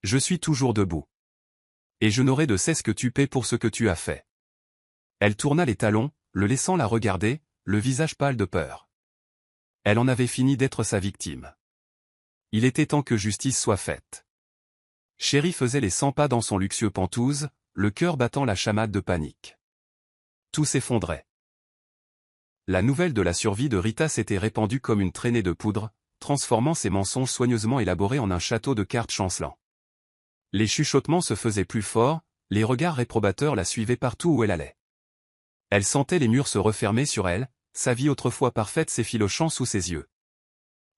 Je suis toujours debout. Et je n'aurai de cesse que tu paies pour ce que tu as fait. Elle tourna les talons, le laissant la regarder, le visage pâle de peur. Elle en avait fini d'être sa victime. Il était temps que justice soit faite. Chéri faisait les 100 pas dans son luxueux pantouse, le cœur battant la chamade de panique. Tout s'effondrait. La nouvelle de la survie de Rita s'était répandue comme une traînée de poudre, transformant ses mensonges soigneusement élaborés en un château de cartes chancelant. Les chuchotements se faisaient plus forts, les regards réprobateurs la suivaient partout où elle allait. Elle sentait les murs se refermer sur elle, sa vie autrefois parfaite s'effilochant sous ses yeux.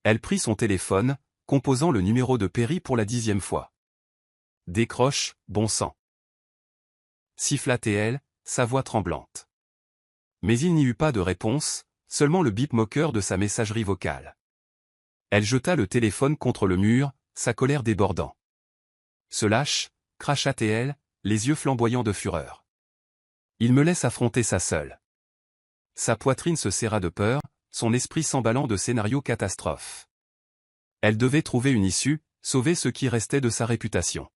Elle prit son téléphone, composant le numéro de Perry pour la 10e fois. Décroche, bon sang. Siffla-t-elle, sa voix tremblante. Mais il n'y eut pas de réponse, seulement le bip moqueur de sa messagerie vocale. Elle jeta le téléphone contre le mur, sa colère débordant. Se lâche, cracha-t-elle, les yeux flamboyants de fureur. Il me laisse affronter ça seule. Sa poitrine se serra de peur, son esprit s'emballant de scénarios catastrophes. Elle devait trouver une issue, sauver ce qui restait de sa réputation.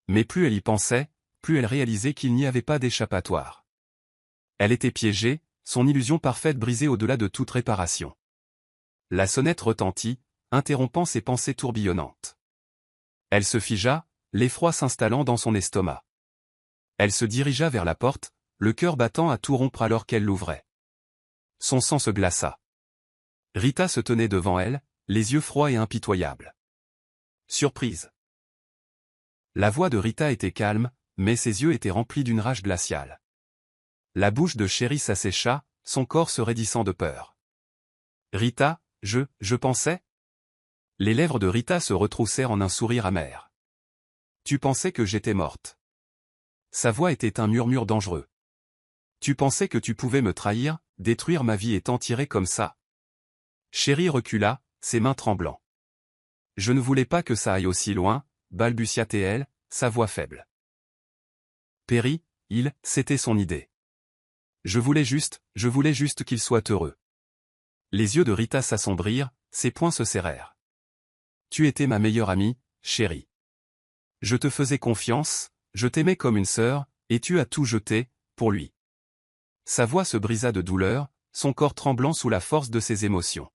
Mais plus elle y pensait, plus elle réalisait qu'il n'y avait pas d'échappatoire. Elle était piégée, son illusion parfaite brisée au-delà de toute réparation. La sonnette retentit, interrompant ses pensées tourbillonnantes. Elle se figea, l'effroi s'installant dans son estomac. Elle se dirigea vers la porte, le cœur battant à tout rompre alors qu'elle l'ouvrait. Son sang se glaça. Rita se tenait devant elle, les yeux froids et impitoyables. Surprise. La voix de Rita était calme, mais ses yeux étaient remplis d'une rage glaciale. La bouche de Chéri s'assécha, son corps se raidissant de peur. Rita, je pensais. Les lèvres de Rita se retroussèrent en un sourire amer. Tu pensais que j'étais morte. Sa voix était un murmure dangereux. Tu pensais que tu pouvais me trahir, détruire ma vie et t'en tirer comme ça. Chéri recula, ses mains tremblant. Je ne voulais pas que ça aille aussi loin, balbutia-t-elle, sa voix faible. Perry, c'était son idée. Je voulais juste qu'il soit heureux. Les yeux de Rita s'assombrirent, ses poings se serrèrent. Tu étais ma meilleure amie, chérie. Je te faisais confiance, je t'aimais comme une sœur, et tu as tout jeté, pour lui. Sa voix se brisa de douleur, son corps tremblant sous la force de ses émotions.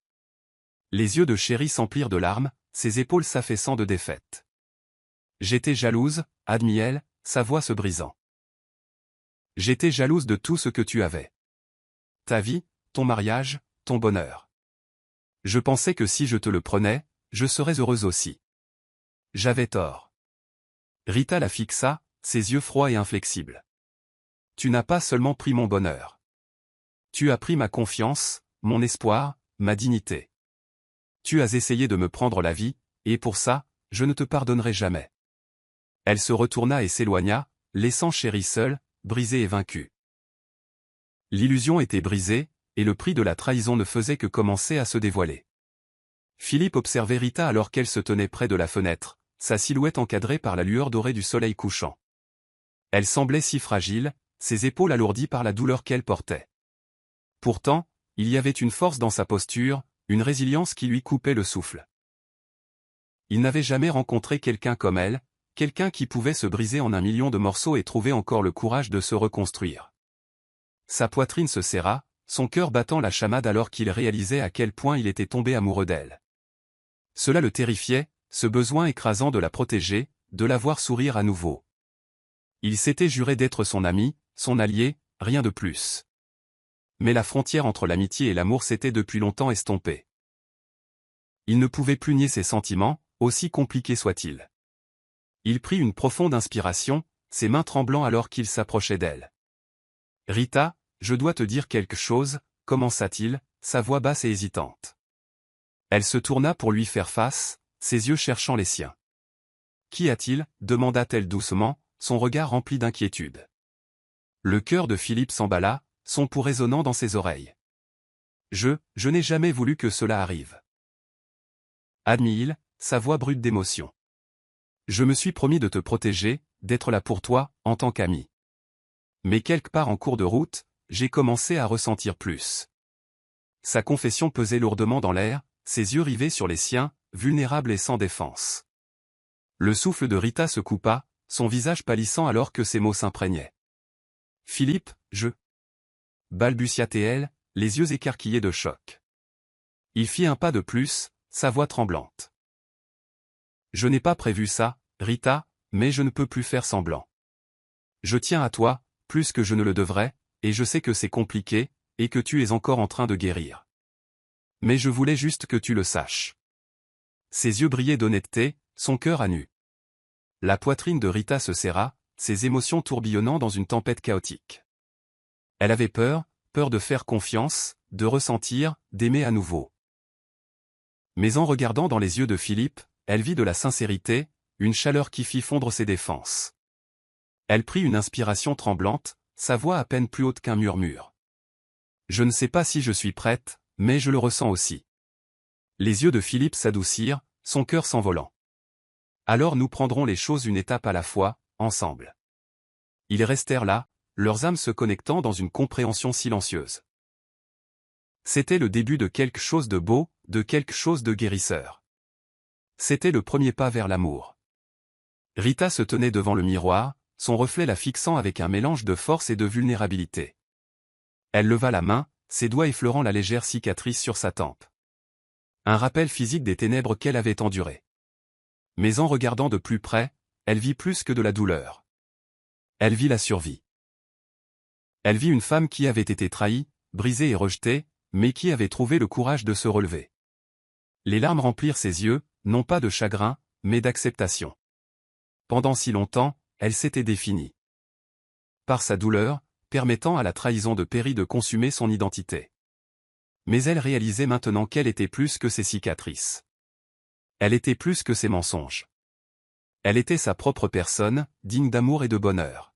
Les yeux de Chéri s'emplirent de larmes, ses épaules s'affaissant de défaite. J'étais jalouse, admit-elle, sa voix se brisant. J'étais jalouse de tout ce que tu avais. Ta vie, ton mariage, ton bonheur. Je pensais que si je te le prenais, je serais heureuse aussi. J'avais tort. Rita la fixa, ses yeux froids et inflexibles. Tu n'as pas seulement pris mon bonheur. Tu as pris ma confiance, mon espoir, ma dignité. Tu as essayé de me prendre la vie, et pour ça, je ne te pardonnerai jamais. Elle se retourna et s'éloigna, laissant Chéri seule, brisée et vaincue. L'illusion était brisée, et le prix de la trahison ne faisait que commencer à se dévoiler. Philippe observait Rita alors qu'elle se tenait près de la fenêtre, sa silhouette encadrée par la lueur dorée du soleil couchant. Elle semblait si fragile, ses épaules alourdies par la douleur qu'elle portait. Pourtant, il y avait une force dans sa posture, une résilience qui lui coupait le souffle. Il n'avait jamais rencontré quelqu'un comme elle, quelqu'un qui pouvait se briser en 1 million de morceaux et trouver encore le courage de se reconstruire. Sa poitrine se serra, son cœur battant la chamade alors qu'il réalisait à quel point il était tombé amoureux d'elle. Cela le terrifiait, ce besoin écrasant de la protéger, de la voir sourire à nouveau. Il s'était juré d'être son ami, son allié, rien de plus. Mais la frontière entre l'amitié et l'amour s'était depuis longtemps estompée. Il ne pouvait plus nier ses sentiments, aussi compliqués soient-ils. Il prit une profonde inspiration, ses mains tremblant alors qu'il s'approchait d'elle. « Rita, je dois te dire quelque chose », commença-t-il, sa voix basse et hésitante. Elle se tourna pour lui faire face, ses yeux cherchant les siens. « Qu'y a-t-il » demanda-t-elle doucement, son regard rempli d'inquiétude. Le cœur de Philippe s'emballa, son pouls résonnant dans ses oreilles. « Je n'ai jamais voulu que cela arrive. » Admit-il, sa voix brute d'émotion. « Je me suis promis de te protéger, d'être là pour toi, en tant qu'ami. Mais quelque part en cours de route, j'ai commencé à ressentir plus. » Sa confession pesait lourdement dans l'air, ses yeux rivés sur les siens, vulnérables et sans défense. Le souffle de Rita se coupa, son visage pâlissant alors que ses mots s'imprégnaient. « Philippe, balbutia-t-elle, les yeux écarquillés de choc. Il fit un pas de plus, sa voix tremblante. « Je n'ai pas prévu ça, Rita, mais je ne peux plus faire semblant. Je tiens à toi, plus que je ne le devrais, et je sais que c'est compliqué, et que tu es encore en train de guérir. Mais je voulais juste que tu le saches. » Ses yeux brillaient d'honnêteté, son cœur à nu. La poitrine de Rita se serra, ses émotions tourbillonnant dans une tempête chaotique. Elle avait peur de faire confiance, de ressentir, d'aimer à nouveau. Mais en regardant dans les yeux de Philippe, elle vit de la sincérité, une chaleur qui fit fondre ses défenses. Elle prit une inspiration tremblante, sa voix à peine plus haute qu'un murmure. « Je ne sais pas si je suis prête, mais je le ressens aussi. » Les yeux de Philippe s'adoucirent, son cœur s'envolant. « Alors nous prendrons les choses une étape à la fois, ensemble. » Ils restèrent là, leurs âmes se connectant dans une compréhension silencieuse. C'était le début de quelque chose de beau, de quelque chose de guérisseur. C'était le premier pas vers l'amour. Rita se tenait devant le miroir, son reflet la fixant avec un mélange de force et de vulnérabilité. Elle leva la main, ses doigts effleurant la légère cicatrice sur sa tempe. Un rappel physique des ténèbres qu'elle avait endurées. Mais en regardant de plus près, elle vit plus que de la douleur. Elle vit la survie. Elle vit une femme qui avait été trahie, brisée et rejetée, mais qui avait trouvé le courage de se relever. Les larmes remplirent ses yeux, non pas de chagrin, mais d'acceptation. Pendant si longtemps, elle s'était définie par sa douleur, permettant à la trahison de Perry de consumer son identité. Mais elle réalisait maintenant qu'elle était plus que ses cicatrices. Elle était plus que ses mensonges. Elle était sa propre personne, digne d'amour et de bonheur.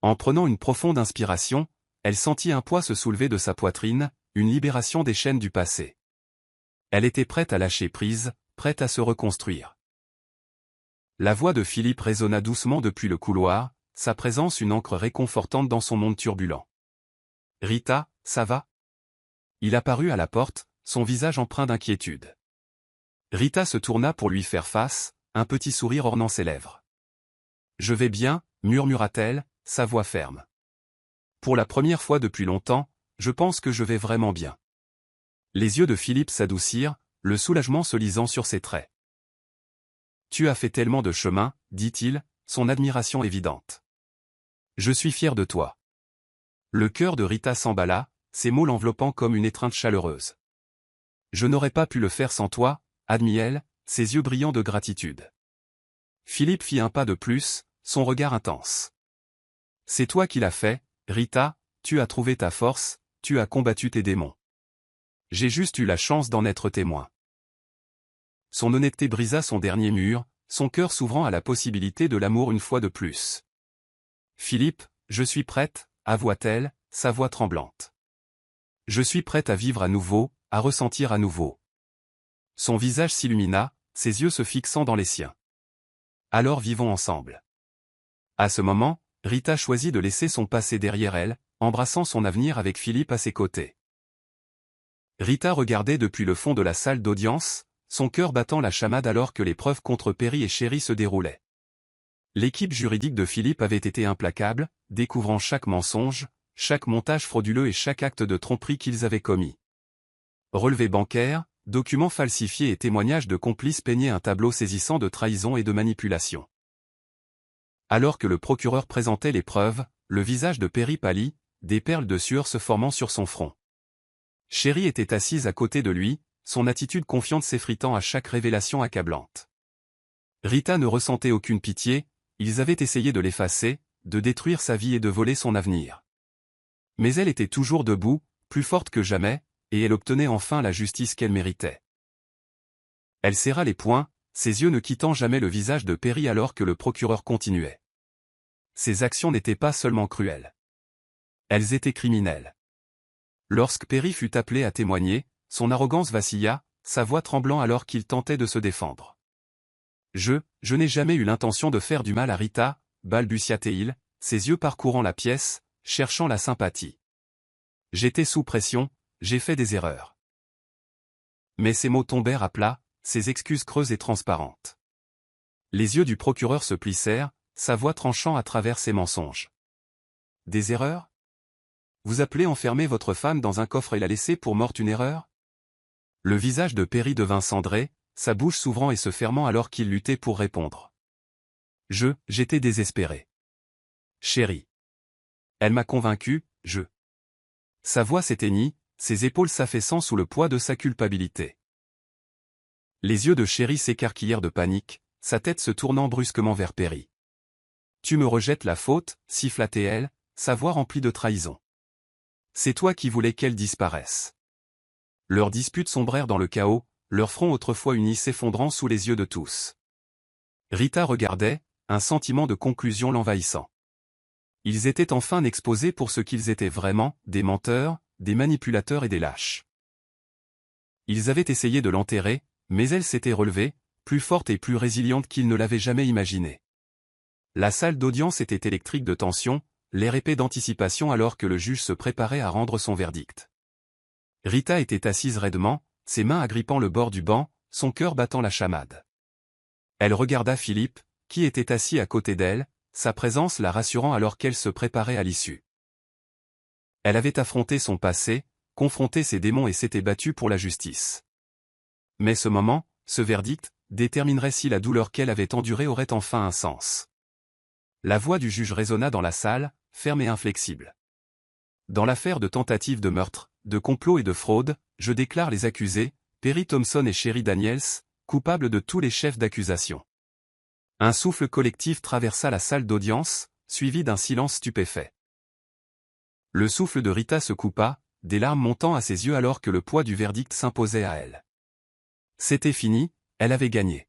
En prenant une profonde inspiration, elle sentit un poids se soulever de sa poitrine, une libération des chaînes du passé. Elle était prête à lâcher prise, prête à se reconstruire. La voix de Philippe résonna doucement depuis le couloir, sa présence une encre réconfortante dans son monde turbulent. « Rita, ça va ?» Il apparut à la porte, son visage empreint d'inquiétude. Rita se tourna pour lui faire face, un petit sourire ornant ses lèvres. « Je vais bien », murmura-t-elle, sa voix ferme. « Pour la première fois depuis longtemps, je pense que je vais vraiment bien. » Les yeux de Philippe s'adoucirent, le soulagement se lisant sur ses traits. « Tu as fait tellement de chemin, » dit-il, son admiration évidente. « Je suis fier de toi. » Le cœur de Rita s'emballa, ses mots l'enveloppant comme une étreinte chaleureuse. « Je n'aurais pas pu le faire sans toi, » admit-elle, ses yeux brillants de gratitude. Philippe fit un pas de plus, son regard intense. « C'est toi qui l'as fait, Rita, tu as trouvé ta force, tu as combattu tes démons. J'ai juste eu la chance d'en être témoin. » Son honnêteté brisa son dernier mur, son cœur s'ouvrant à la possibilité de l'amour une fois de plus. « Philippe, je suis prête, » avoua-t-elle, sa voix tremblante. « Je suis prête à vivre à nouveau, à ressentir à nouveau. » Son visage s'illumina, ses yeux se fixant dans les siens. « Alors vivons ensemble. » À ce moment, Rita choisit de laisser son passé derrière elle, embrassant son avenir avec Philippe à ses côtés. Rita regardait depuis le fond de la salle d'audience, son cœur battant la chamade alors que l'épreuve contre Perry et Sherry se déroulait. L'équipe juridique de Philippe avait été implacable, découvrant chaque mensonge, chaque montage frauduleux et chaque acte de tromperie qu'ils avaient commis. Relevés bancaires, documents falsifiés et témoignages de complices peignaient un tableau saisissant de trahison et de manipulation. Alors que le procureur présentait les preuves, le visage de Perry pâlit, des perles de sueur se formant sur son front. Sherry était assise à côté de lui, son attitude confiante s'effritant à chaque révélation accablante. Rita ne ressentait aucune pitié, ils avaient essayé de l'effacer, de détruire sa vie et de voler son avenir. Mais elle était toujours debout, plus forte que jamais, et elle obtenait enfin la justice qu'elle méritait. Elle serra les poings, ses yeux ne quittant jamais le visage de Perry alors que le procureur continuait. Ses actions n'étaient pas seulement cruelles. Elles étaient criminelles. Lorsque Perry fut appelé à témoigner, son arrogance vacilla, sa voix tremblant alors qu'il tentait de se défendre. « Je n'ai jamais eu l'intention de faire du mal à Rita, » balbutia-t-il, ses yeux parcourant la pièce, cherchant la sympathie. « J'étais sous pression, j'ai fait des erreurs. » Mais ses mots tombèrent à plat, ses excuses creuses et transparentes. Les yeux du procureur se plissèrent, sa voix tranchant à travers ses mensonges. « Des erreurs ? Vous appelez enfermer votre femme dans un coffre et la laisser pour morte une erreur ?» Le visage de Perry devint cendré, sa bouche s'ouvrant et se fermant alors qu'il luttait pour répondre. « J'étais désespéré. Chérie. Elle m'a convaincu, Sa voix s'éteignit, ses épaules s'affaissant sous le poids de sa culpabilité. Les yeux de Sherry s'écarquillèrent de panique, sa tête se tournant brusquement vers Perry. « Tu me rejettes la faute, » siffla-t-elle, sa voix remplie de trahison. « C'est toi qui voulais qu'elle disparaisse. » Leurs disputes sombrèrent dans le chaos, leurs fronts autrefois unis s'effondrant sous les yeux de tous. Rita regardait, un sentiment de conclusion l'envahissant. Ils étaient enfin exposés pour ce qu'ils étaient vraiment, des menteurs, des manipulateurs et des lâches. Ils avaient essayé de l'enterrer, mais elle s'était relevée, plus forte et plus résiliente qu'ils ne l'avaient jamais imaginé. La salle d'audience était électrique de tension, l'air épais d'anticipation alors que le juge se préparait à rendre son verdict. Rita était assise raidement, ses mains agrippant le bord du banc, son cœur battant la chamade. Elle regarda Philippe, qui était assis à côté d'elle, sa présence la rassurant alors qu'elle se préparait à l'issue. Elle avait affronté son passé, confronté ses démons et s'était battue pour la justice. Mais ce moment, ce verdict, déterminerait si la douleur qu'elle avait endurée aurait enfin un sens. La voix du juge résonna dans la salle, ferme et inflexible. Dans l'affaire de tentative de meurtre, de complot et de fraude, je déclare les accusés, Perry Thompson et Sherry Daniels, coupables de tous les chefs d'accusation. Un souffle collectif traversa la salle d'audience, suivi d'un silence stupéfait. Le souffle de Rita se coupa, des larmes montant à ses yeux alors que le poids du verdict s'imposait à elle. C'était fini, elle avait gagné.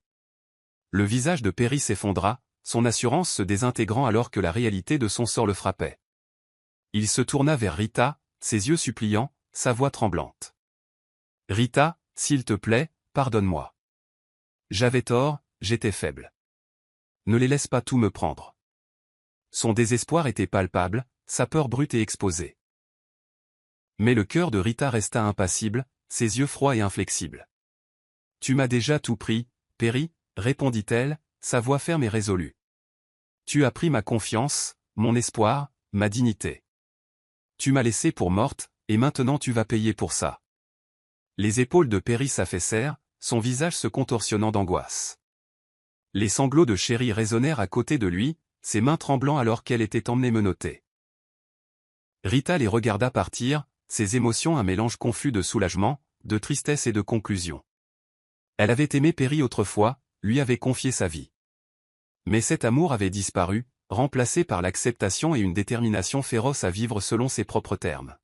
Le visage de Perry s'effondra, son assurance se désintégrant alors que la réalité de son sort le frappait. Il se tourna vers Rita, ses yeux suppliants, sa voix tremblante. « Rita, s'il te plaît, pardonne-moi. J'avais tort, j'étais faible. Ne les laisse pas tout me prendre. » Son désespoir était palpable, sa peur brute et exposée. Mais le cœur de Rita resta impassible, ses yeux froids et inflexibles. « Tu m'as déjà tout pris, Perry, » répondit-elle, sa voix ferme et résolue. « Tu as pris ma confiance, mon espoir, ma dignité. Tu m'as laissé pour morte, et maintenant tu vas payer pour ça. » Les épaules de Perry s'affaissèrent, son visage se contorsionnant d'angoisse. Les sanglots de Sherry résonnèrent à côté de lui, ses mains tremblant alors qu'elle était emmenée menottée. Rita les regarda partir, ses émotions un mélange confus de soulagement, de tristesse et de conclusion. Elle avait aimé Perry autrefois, lui avait confié sa vie. Mais cet amour avait disparu, remplacé par l'acceptation et une détermination féroce à vivre selon ses propres termes.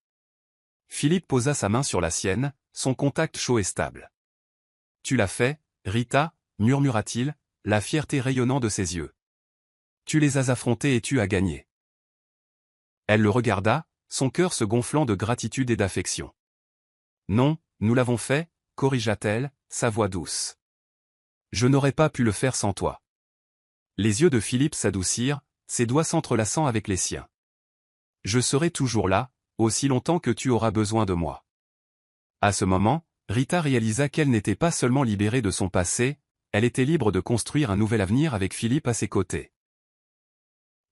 Philippe posa sa main sur la sienne, son contact chaud et stable. « Tu l'as fait, Rita, » murmura-t-il, la fierté rayonnant de ses yeux. « Tu les as affrontés et tu as gagné. » Elle le regarda, son cœur se gonflant de gratitude et d'affection. « Non, nous l'avons fait, » corrigea-t-elle, sa voix douce. « Je n'aurais pas pu le faire sans toi. » Les yeux de Philippe s'adoucirent, ses doigts s'entrelaçant avec les siens. « Je serai toujours là, aussi longtemps que tu auras besoin de moi. » À ce moment, Rita réalisa qu'elle n'était pas seulement libérée de son passé, elle était libre de construire un nouvel avenir avec Philippe à ses côtés.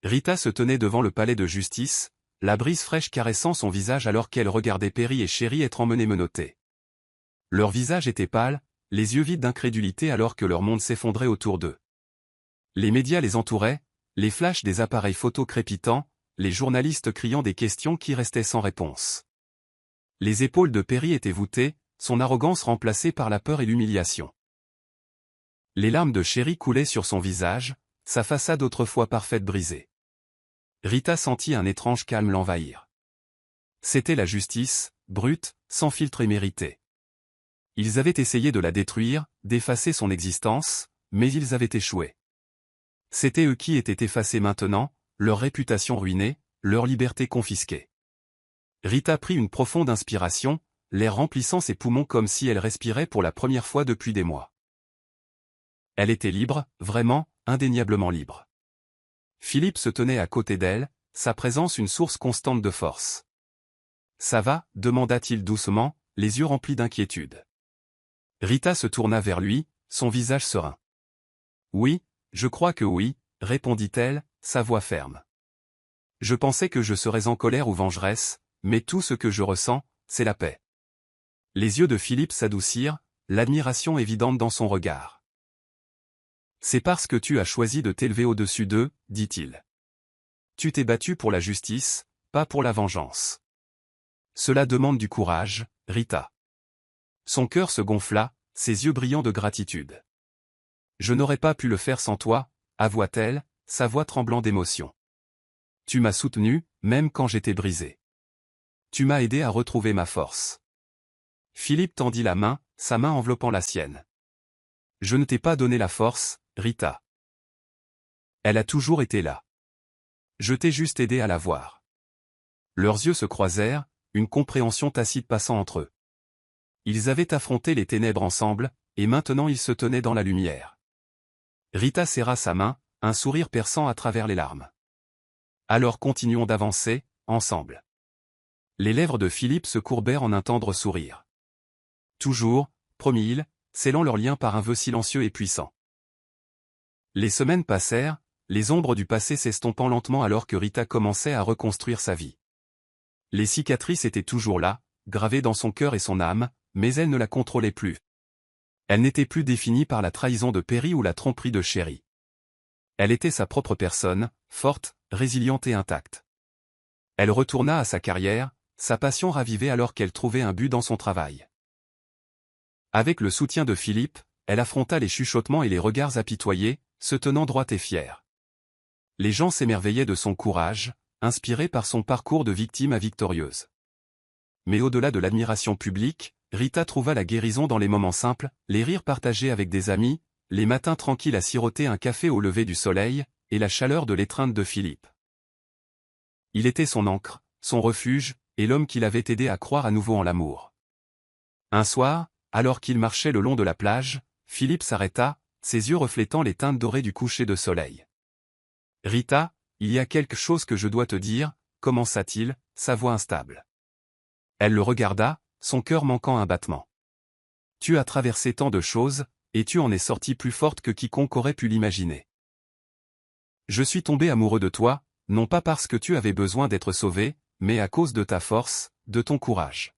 Rita se tenait devant le palais de justice, la brise fraîche caressant son visage alors qu'elle regardait Perry et Sherry être emmenés menottés. Leurs visages étaient pâles, les yeux vides d'incrédulité alors que leur monde s'effondrait autour d'eux. Les médias les entouraient, les flashs des appareils photo crépitants, les journalistes criant des questions qui restaient sans réponse. Les épaules de Perry étaient voûtées, son arrogance remplacée par la peur et l'humiliation. Les larmes de Sherry coulaient sur son visage, sa façade autrefois parfaite brisée. Rita sentit un étrange calme l'envahir. C'était la justice, brute, sans filtre et méritée. Ils avaient essayé de la détruire, d'effacer son existence, mais ils avaient échoué. C'étaient eux qui étaient effacés maintenant, leur réputation ruinée, leur liberté confisquée. Rita prit une profonde inspiration, l'air remplissant ses poumons comme si elle respirait pour la première fois depuis des mois. Elle était libre, vraiment, indéniablement libre. Philippe se tenait à côté d'elle, sa présence une source constante de force. « Ça va » demanda-t-il doucement, les yeux remplis d'inquiétude. Rita se tourna vers lui, son visage serein. « Oui, je crois que oui » répondit-elle, sa voix ferme. « Je pensais que je serais en colère ou vengeresse, mais tout ce que je ressens, c'est la paix. » Les yeux de Philippe s'adoucirent, l'admiration évidente dans son regard. « C'est parce que tu as choisi de t'élever au-dessus d'eux, » dit-il. « Tu t'es battu pour la justice, pas pour la vengeance. Cela demande du courage, Rita. » Son cœur se gonfla, ses yeux brillants de gratitude. « Je n'aurais pas pu le faire sans toi, » avoua-t-elle, sa voix tremblant d'émotion. « Tu m'as soutenu, même quand j'étais brisé. Tu m'as aidé à retrouver ma force. » Philippe tendit la main, sa main enveloppant la sienne. « Je ne t'ai pas donné la force, Rita. Elle a toujours été là. Je t'ai juste aidé à la voir. » Leurs yeux se croisèrent, une compréhension tacite passant entre eux. Ils avaient affronté les ténèbres ensemble, et maintenant ils se tenaient dans la lumière. Rita serra sa main, un sourire perçant à travers les larmes. « Alors continuons d'avancer, ensemble. » Les lèvres de Philippe se courbèrent en un tendre sourire. « Toujours, promit-il, scellant leur lien par un vœu silencieux et puissant. » Les semaines passèrent, les ombres du passé s'estompant lentement alors que Rita commençait à reconstruire sa vie. Les cicatrices étaient toujours là, gravées dans son cœur et son âme, mais elle ne la contrôlait plus. Elle n'était plus définie par la trahison de Perry ou la tromperie de Sherry. Elle était sa propre personne, forte, résiliente et intacte. Elle retourna à sa carrière, sa passion ravivée alors qu'elle trouvait un but dans son travail. Avec le soutien de Philippe, elle affronta les chuchotements et les regards apitoyés, se tenant droite et fière. Les gens s'émerveillaient de son courage, inspirés par son parcours de victime à victorieuse. Mais au-delà de l'admiration publique, Rita trouva la guérison dans les moments simples, les rires partagés avec des amis, les matins tranquilles à siroter un café au lever du soleil, et la chaleur de l'étreinte de Philippe. Il était son ancre, son refuge, et l'homme qui l'avait aidé à croire à nouveau en l'amour. Un soir, alors qu'il marchait le long de la plage, Philippe s'arrêta, ses yeux reflétant les teintes dorées du coucher de soleil. « Rita, il y a quelque chose que je dois te dire » commença-t-il, sa voix instable. Elle le regarda, son cœur manquant un battement. « Tu as traversé tant de choses, et tu en es sortie plus forte que quiconque aurait pu l'imaginer. Je suis tombé amoureux de toi, non pas parce que tu avais besoin d'être sauvé, mais à cause de ta force, de ton courage. »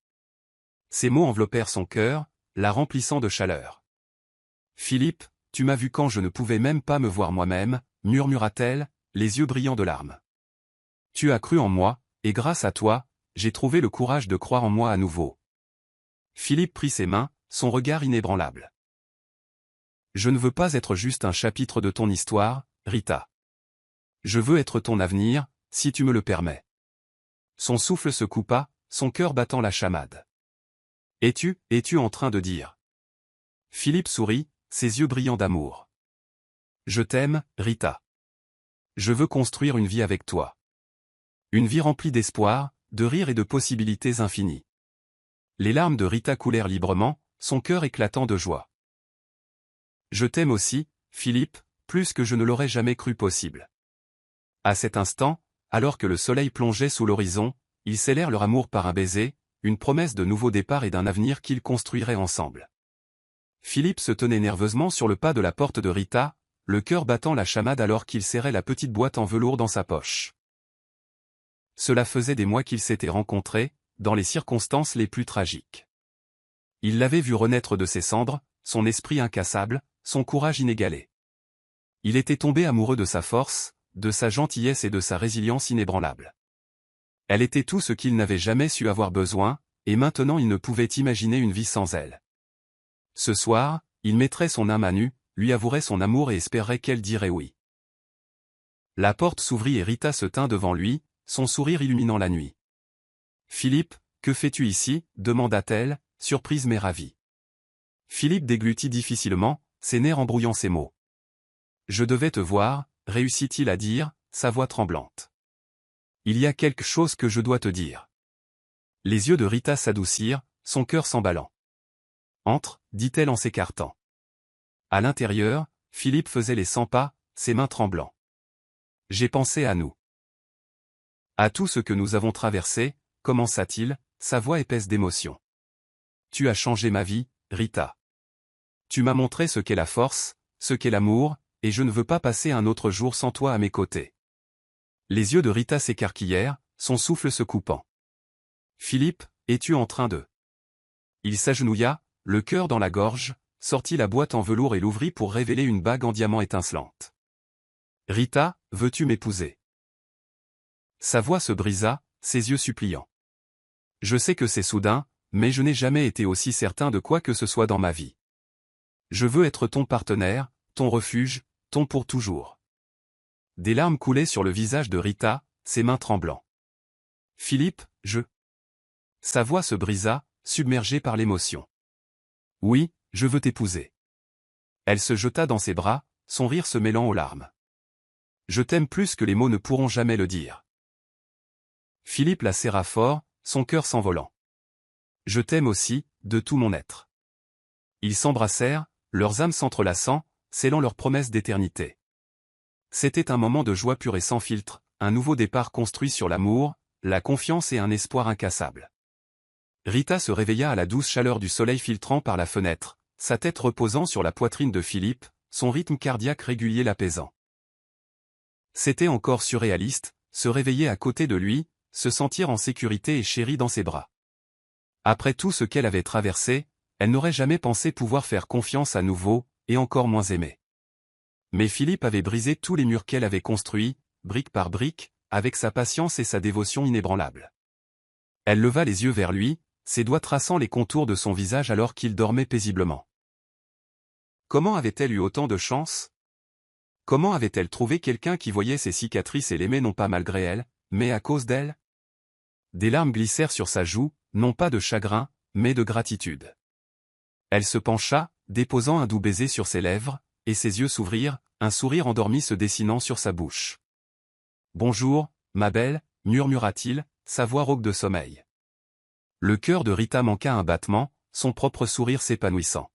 Ces mots enveloppèrent son cœur, la remplissant de chaleur. « Philippe, tu m'as vu quand je ne pouvais même pas me voir moi-même, » murmura-t-elle, les yeux brillants de larmes. « Tu as cru en moi, et grâce à toi, j'ai trouvé le courage de croire en moi à nouveau. » Philippe prit ses mains, son regard inébranlable. « Je ne veux pas être juste un chapitre de ton histoire, Rita. Je veux être ton avenir, si tu me le permets. » Son souffle se coupa, son cœur battant la chamade. « Es-tu en train de dire ?» Philippe sourit, ses yeux brillants d'amour. « Je t'aime, Rita. Je veux construire une vie avec toi. Une vie remplie d'espoir, de rire et de possibilités infinies. » Les larmes de Rita coulèrent librement, son cœur éclatant de joie. « Je t'aime aussi, Philippe, plus que je ne l'aurais jamais cru possible. » À cet instant, alors que le soleil plongeait sous l'horizon, ils scellèrent leur amour par un baiser, une promesse de nouveau départ et d'un avenir qu'ils construiraient ensemble. Philippe se tenait nerveusement sur le pas de la porte de Rita, le cœur battant la chamade alors qu'il serrait la petite boîte en velours dans sa poche. Cela faisait des mois qu'ils s'étaient rencontrés, dans les circonstances les plus tragiques. Il l'avait vu renaître de ses cendres, son esprit incassable, son courage inégalé. Il était tombé amoureux de sa force, de sa gentillesse et de sa résilience inébranlable. Elle était tout ce qu'il n'avait jamais su avoir besoin, et maintenant il ne pouvait imaginer une vie sans elle. Ce soir, il mettrait son âme à nu, lui avouerait son amour et espérerait qu'elle dirait oui. La porte s'ouvrit et Rita se tint devant lui, son sourire illuminant la nuit. « Philippe, que fais-tu ici » demanda-t-elle, surprise mais ravie. Philippe déglutit difficilement, ses nerfs embrouillant ses mots. « Je devais te voir » réussit-il à dire, sa voix tremblante. « Il y a quelque chose que je dois te dire. » Les yeux de Rita s'adoucirent, son cœur s'emballant. « Entre, dit-elle en s'écartant. À l'intérieur, Philippe faisait les 100 pas, ses mains tremblant. « J'ai pensé à nous. À tout ce que nous avons traversé, commença-t-il, sa voix épaisse d'émotion. Tu as changé ma vie, Rita. Tu m'as montré ce qu'est la force, ce qu'est l'amour, et je ne veux pas passer un autre jour sans toi à mes côtés. » Les yeux de Rita s'écarquillèrent, son souffle se coupant. « Philippe, es-tu en train de... » Il s'agenouilla, le cœur dans la gorge, sortit la boîte en velours et l'ouvrit pour révéler une bague en diamant étincelante. « Rita, veux-tu m'épouser ?» Sa voix se brisa, ses yeux suppliants. « Je sais que c'est soudain, mais je n'ai jamais été aussi certain de quoi que ce soit dans ma vie. Je veux être ton partenaire, ton refuge, ton pour toujours. » Des larmes coulaient sur le visage de Rita, ses mains tremblant. « Philippe, je... » Sa voix se brisa, submergée par l'émotion. « Oui, je veux t'épouser. » Elle se jeta dans ses bras, son rire se mêlant aux larmes. « Je t'aime plus que les mots ne pourront jamais le dire. » Philippe la serra fort, son cœur s'envolant. « Je t'aime aussi, de tout mon être. » Ils s'embrassèrent, leurs âmes s'entrelaçant, scellant leur promesse d'éternité. C'était un moment de joie pure et sans filtre, un nouveau départ construit sur l'amour, la confiance et un espoir incassable. Rita se réveilla à la douce chaleur du soleil filtrant par la fenêtre, sa tête reposant sur la poitrine de Philippe, son rythme cardiaque régulier l'apaisant. C'était encore surréaliste, se réveiller à côté de lui, se sentir en sécurité et chérie dans ses bras. Après tout ce qu'elle avait traversé, elle n'aurait jamais pensé pouvoir faire confiance à nouveau, et encore moins aimer. Mais Philippe avait brisé tous les murs qu'elle avait construits, brique par brique, avec sa patience et sa dévotion inébranlables. Elle leva les yeux vers lui, ses doigts traçant les contours de son visage alors qu'il dormait paisiblement. Comment avait-elle eu autant de chance? Comment avait-elle trouvé quelqu'un qui voyait ses cicatrices et l'aimait non pas malgré elle, mais à cause d'elle? Des larmes glissèrent sur sa joue, non pas de chagrin, mais de gratitude. Elle se pencha, déposant un doux baiser sur ses lèvres, et ses yeux s'ouvrirent, un sourire endormi se dessinant sur sa bouche. « Bonjour, ma belle » murmura-t-il, sa voix rauque de sommeil. Le cœur de Rita manqua un battement, son propre sourire s'épanouissant.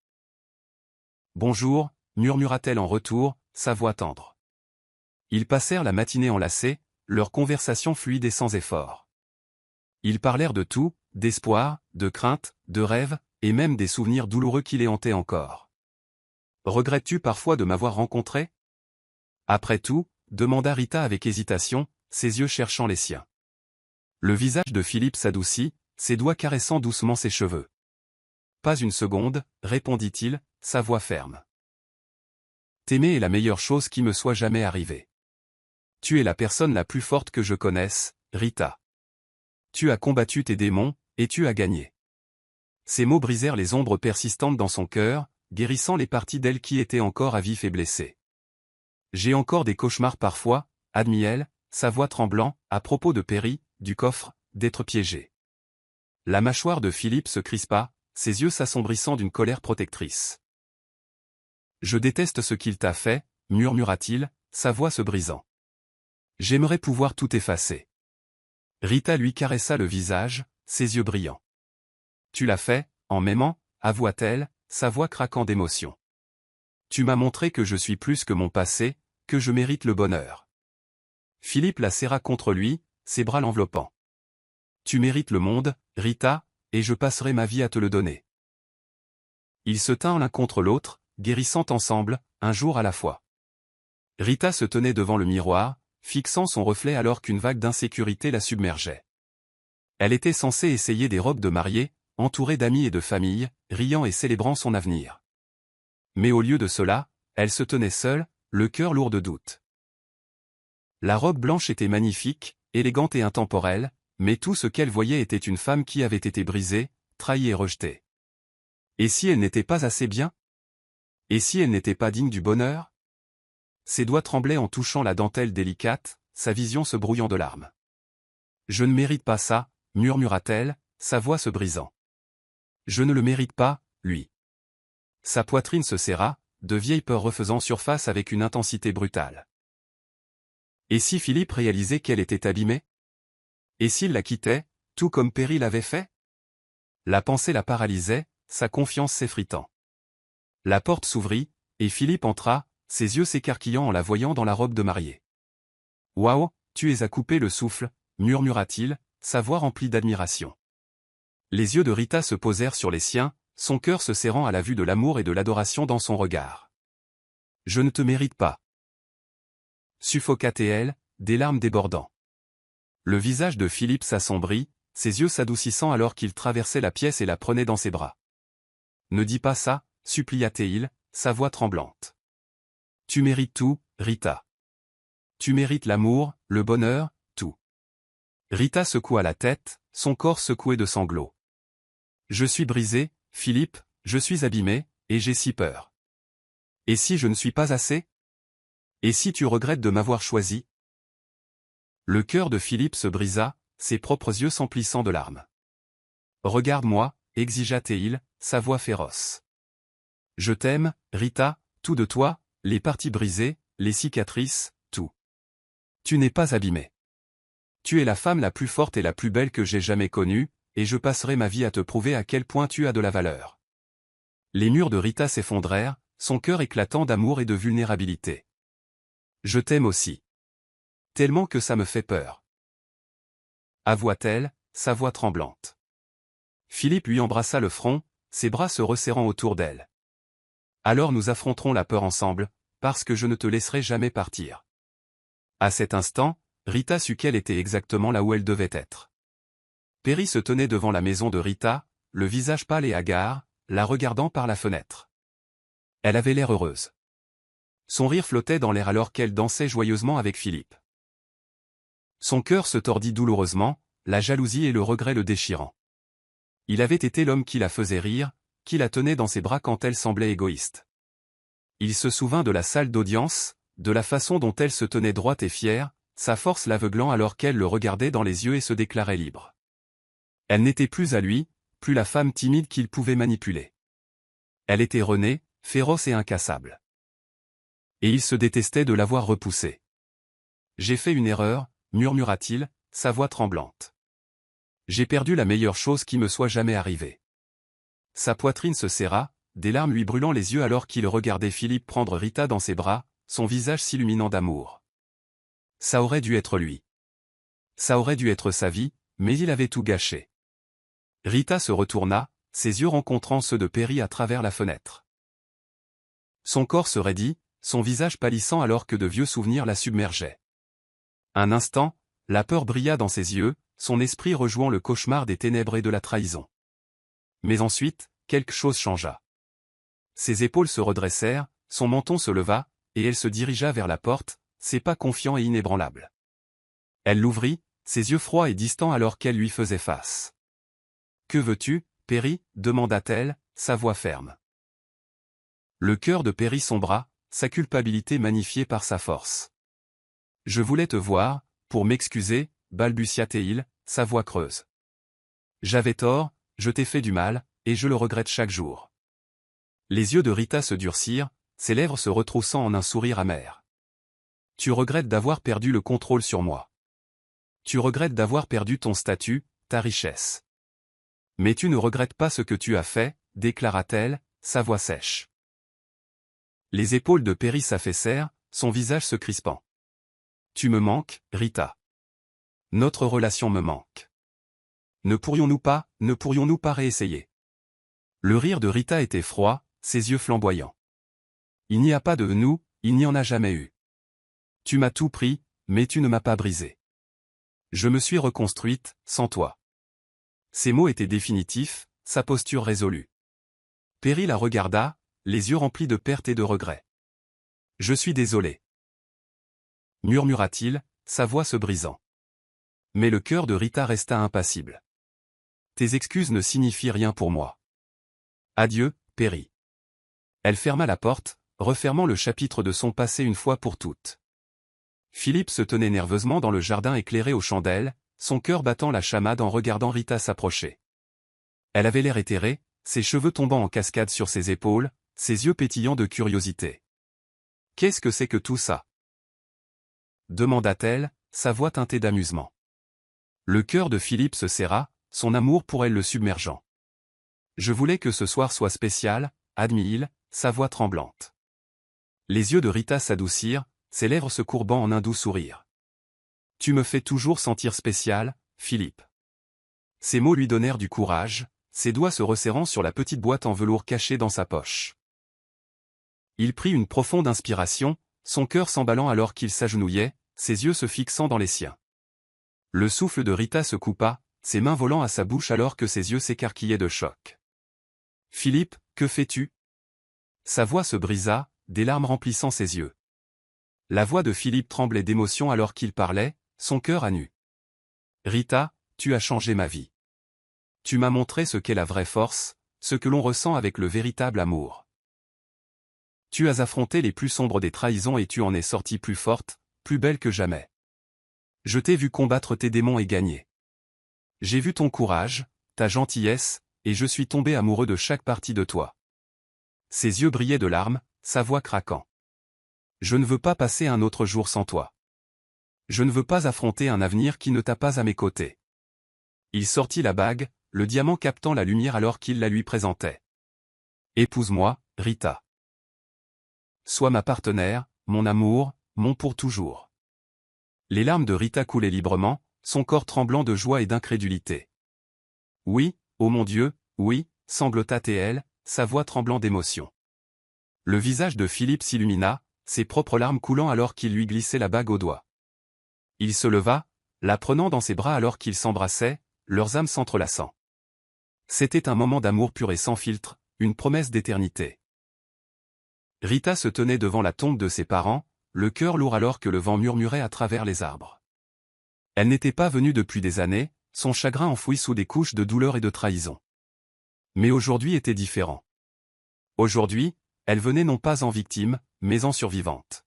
« Bonjour » murmura-t-elle en retour, sa voix tendre. Ils passèrent la matinée enlacés, leur conversation fluide et sans effort. Ils parlèrent de tout, d'espoir, de crainte, de rêve, et même des souvenirs douloureux qui les hantaient encore. « Regrettes-tu parfois de m'avoir rencontré? » Après tout, demanda Rita avec hésitation, ses yeux cherchant les siens. Le visage de Philippe s'adoucit, ses doigts caressant doucement ses cheveux. « Pas une seconde, répondit-il, sa voix ferme. T'aimer est la meilleure chose qui me soit jamais arrivée. Tu es la personne la plus forte que je connaisse, Rita. Tu as combattu tes démons, et tu as gagné. » Ces mots brisèrent les ombres persistantes dans son cœur, guérissant les parties d'elle qui étaient encore à vif et blessées. « J'ai encore des cauchemars parfois, » admit-elle, sa voix tremblant, à propos de Perry, du coffre, d'être piégée. La mâchoire de Philippe se crispa, ses yeux s'assombrissant d'une colère protectrice. « Je déteste ce qu'il t'a fait, » murmura-t-il, sa voix se brisant. « J'aimerais pouvoir tout effacer. » Rita lui caressa le visage, ses yeux brillants. « Tu l'as fait, en m'aimant, » avoua-t-elle, sa voix craquant d'émotion. « Tu m'as montré que je suis plus que mon passé, que je mérite le bonheur. » Philippe la serra contre lui, ses bras l'enveloppant. « Tu mérites le monde, Rita, et je passerai ma vie à te le donner. » Ils se tinrent l'un contre l'autre, guérissant ensemble, un jour à la fois. Rita se tenait devant le miroir, fixant son reflet alors qu'une vague d'insécurité la submergeait. Elle était censée essayer des robes de mariée, entourée d'amis et de famille, riant et célébrant son avenir. Mais au lieu de cela, elle se tenait seule, le cœur lourd de doute. La robe blanche était magnifique, élégante et intemporelle, mais tout ce qu'elle voyait était une femme qui avait été brisée, trahie et rejetée. Et si elle n'était pas assez bien? Et si elle n'était pas digne du bonheur? Ses doigts tremblaient en touchant la dentelle délicate, sa vision se brouillant de larmes. « Je ne mérite pas ça, » murmura-t-elle, sa voix se brisant. « Je ne le mérite pas, lui. » Sa poitrine se serra, de vieilles peurs refaisant surface avec une intensité brutale. Et si Philippe réalisait qu'elle était abîmée? Et s'il la quittait, tout comme Perry l'avait fait? La pensée la paralysait, sa confiance s'effritant. La porte s'ouvrit, et Philippe entra, ses yeux s'écarquillant en la voyant dans la robe de mariée. « Waouh, tu es à couper le souffle » murmura-t-il, sa voix remplie d'admiration. Les yeux de Rita se posèrent sur les siens, son cœur se serrant à la vue de l'amour et de l'adoration dans son regard. « Je ne te mérite pas. » Suffoqua-t-elle, des larmes débordant. Le visage de Philippe s'assombrit, ses yeux s'adoucissant alors qu'il traversait la pièce et la prenait dans ses bras. « Ne dis pas ça, » supplia-t-il, sa voix tremblante. « Tu mérites tout, Rita. Tu mérites l'amour, le bonheur, tout. » Rita secoua la tête, son corps secoué de sanglots. « Je suis brisée, Philippe, je suis abîmée, et j'ai si peur. Et si je ne suis pas assez? Et si tu regrettes de m'avoir choisi? » Le cœur de Philippe se brisa, ses propres yeux s'emplissant de larmes. « Regarde-moi, » exigea-t-il, sa voix féroce. « Je t'aime, Rita, tout de toi, les parties brisées, les cicatrices, tout. Tu n'es pas abîmée. Tu es la femme la plus forte et la plus belle que j'ai jamais connue, et je passerai ma vie à te prouver à quel point tu as de la valeur. » Les murs de Rita s'effondrèrent, son cœur éclatant d'amour et de vulnérabilité. « Je t'aime aussi. Tellement que ça me fait peur. » avoua-t-elle, sa voix tremblante. Philippe lui embrassa le front, ses bras se resserrant autour d'elle. « Alors nous affronterons la peur ensemble, parce que je ne te laisserai jamais partir. » À cet instant, Rita sut qu'elle était exactement là où elle devait être. Perry se tenait devant la maison de Rita, le visage pâle et hagard, la regardant par la fenêtre. Elle avait l'air heureuse. Son rire flottait dans l'air alors qu'elle dansait joyeusement avec Philippe. Son cœur se tordit douloureusement, la jalousie et le regret le déchirant. Il avait été l'homme qui la faisait rire, qui la tenait dans ses bras quand elle semblait égoïste. Il se souvint de la salle d'audience, de la façon dont elle se tenait droite et fière, sa force l'aveuglant alors qu'elle le regardait dans les yeux et se déclarait libre. Elle n'était plus à lui, plus la femme timide qu'il pouvait manipuler. Elle était renée, féroce et incassable. Et il se détestait de l'avoir repoussée. « J'ai fait une erreur », murmura-t-il, sa voix tremblante. « J'ai perdu la meilleure chose qui me soit jamais arrivée. » Sa poitrine se serra, des larmes lui brûlant les yeux alors qu'il regardait Philippe prendre Rita dans ses bras, son visage s'illuminant d'amour. Ça aurait dû être lui. Ça aurait dû être sa vie, mais il avait tout gâché. Rita se retourna, ses yeux rencontrant ceux de Perry à travers la fenêtre. Son corps se raidit, son visage pâlissant alors que de vieux souvenirs la submergeaient. Un instant, la peur brilla dans ses yeux, son esprit rejouant le cauchemar des ténèbres et de la trahison. Mais ensuite, quelque chose changea. Ses épaules se redressèrent, son menton se leva, et elle se dirigea vers la porte, ses pas confiants et inébranlables. Elle l'ouvrit, ses yeux froids et distants alors qu'elle lui faisait face. « Que veux-tu, Perry » demanda-t-elle, sa voix ferme. Le cœur de Perry sombra, sa culpabilité magnifiée par sa force. « Je voulais te voir, pour m'excuser » balbutia-t-il, sa voix creuse. « J'avais tort, je t'ai fait du mal, et je le regrette chaque jour. » Les yeux de Rita se durcirent, ses lèvres se retroussant en un sourire amer. « Tu regrettes d'avoir perdu le contrôle sur moi. Tu regrettes d'avoir perdu ton statut, ta richesse. Mais tu ne regrettes pas ce que tu as fait, déclara-t-elle, sa voix sèche. Les épaules de Perry s'affaissèrent, son visage se crispant. Tu me manques, Rita. Notre relation me manque. Ne pourrions-nous pas réessayer? Le rire de Rita était froid, ses yeux flamboyants. Il n'y a pas de nous, il n'y en a jamais eu. Tu m'as tout pris, mais tu ne m'as pas brisé. Je me suis reconstruite, sans toi. Ces mots étaient définitifs, sa posture résolue. Perry la regarda, les yeux remplis de perte et de regret. Je suis désolé. Murmura-t-il, sa voix se brisant. Mais le cœur de Rita resta impassible. Tes excuses ne signifient rien pour moi. Adieu, Perry. Elle ferma la porte, refermant le chapitre de son passé une fois pour toutes. Philippe se tenait nerveusement dans le jardin éclairé aux chandelles, son cœur battant la chamade en regardant Rita s'approcher. Elle avait l'air éthérée, ses cheveux tombant en cascade sur ses épaules, ses yeux pétillants de curiosité. « Qu'est-ce que c'est que tout ça ?» demanda-t-elle, sa voix teintée d'amusement. Le cœur de Philippe se serra, son amour pour elle le submergeant. « Je voulais que ce soir soit spécial, » admit-il, sa voix tremblante. Les yeux de Rita s'adoucirent, ses lèvres se courbant en un doux sourire. « Tu me fais toujours sentir spécial, Philippe. » Ces mots lui donnèrent du courage, ses doigts se resserrant sur la petite boîte en velours cachée dans sa poche. Il prit une profonde inspiration, son cœur s'emballant alors qu'il s'agenouillait, ses yeux se fixant dans les siens. Le souffle de Rita se coupa, ses mains volant à sa bouche alors que ses yeux s'écarquillaient de choc. « Philippe, que fais-tu » Sa voix se brisa, des larmes remplissant ses yeux. La voix de Philippe tremblait d'émotion alors qu'il parlait, son cœur à nu. « Rita, tu as changé ma vie. Tu m'as montré ce qu'est la vraie force, ce que l'on ressent avec le véritable amour. Tu as affronté les plus sombres des trahisons et tu en es sortie plus forte, plus belle que jamais. Je t'ai vu combattre tes démons et gagner. J'ai vu ton courage, ta gentillesse, et je suis tombé amoureux de chaque partie de toi. » Ses yeux brillaient de larmes, sa voix craquant. « Je ne veux pas passer un autre jour sans toi. Je ne veux pas affronter un avenir qui ne t'a pas à mes côtés. » Il sortit la bague, le diamant captant la lumière alors qu'il la lui présentait. « Épouse-moi, Rita. Sois ma partenaire, mon amour, mon pour toujours. » Les larmes de Rita coulaient librement, son corps tremblant de joie et d'incrédulité. « Oui, oh mon Dieu, oui » sanglota-t-elle, sa voix tremblant d'émotion. Le visage de Philippe s'illumina, ses propres larmes coulant alors qu'il lui glissait la bague au doigt. Il se leva, la prenant dans ses bras alors qu'ils s'embrassaient, leurs âmes s'entrelaçant. C'était un moment d'amour pur et sans filtre, une promesse d'éternité. Rita se tenait devant la tombe de ses parents, le cœur lourd alors que le vent murmurait à travers les arbres. Elle n'était pas venue depuis des années, son chagrin enfoui sous des couches de douleur et de trahison. Mais aujourd'hui était différent. Aujourd'hui, elle venait non pas en victime, mais en survivante.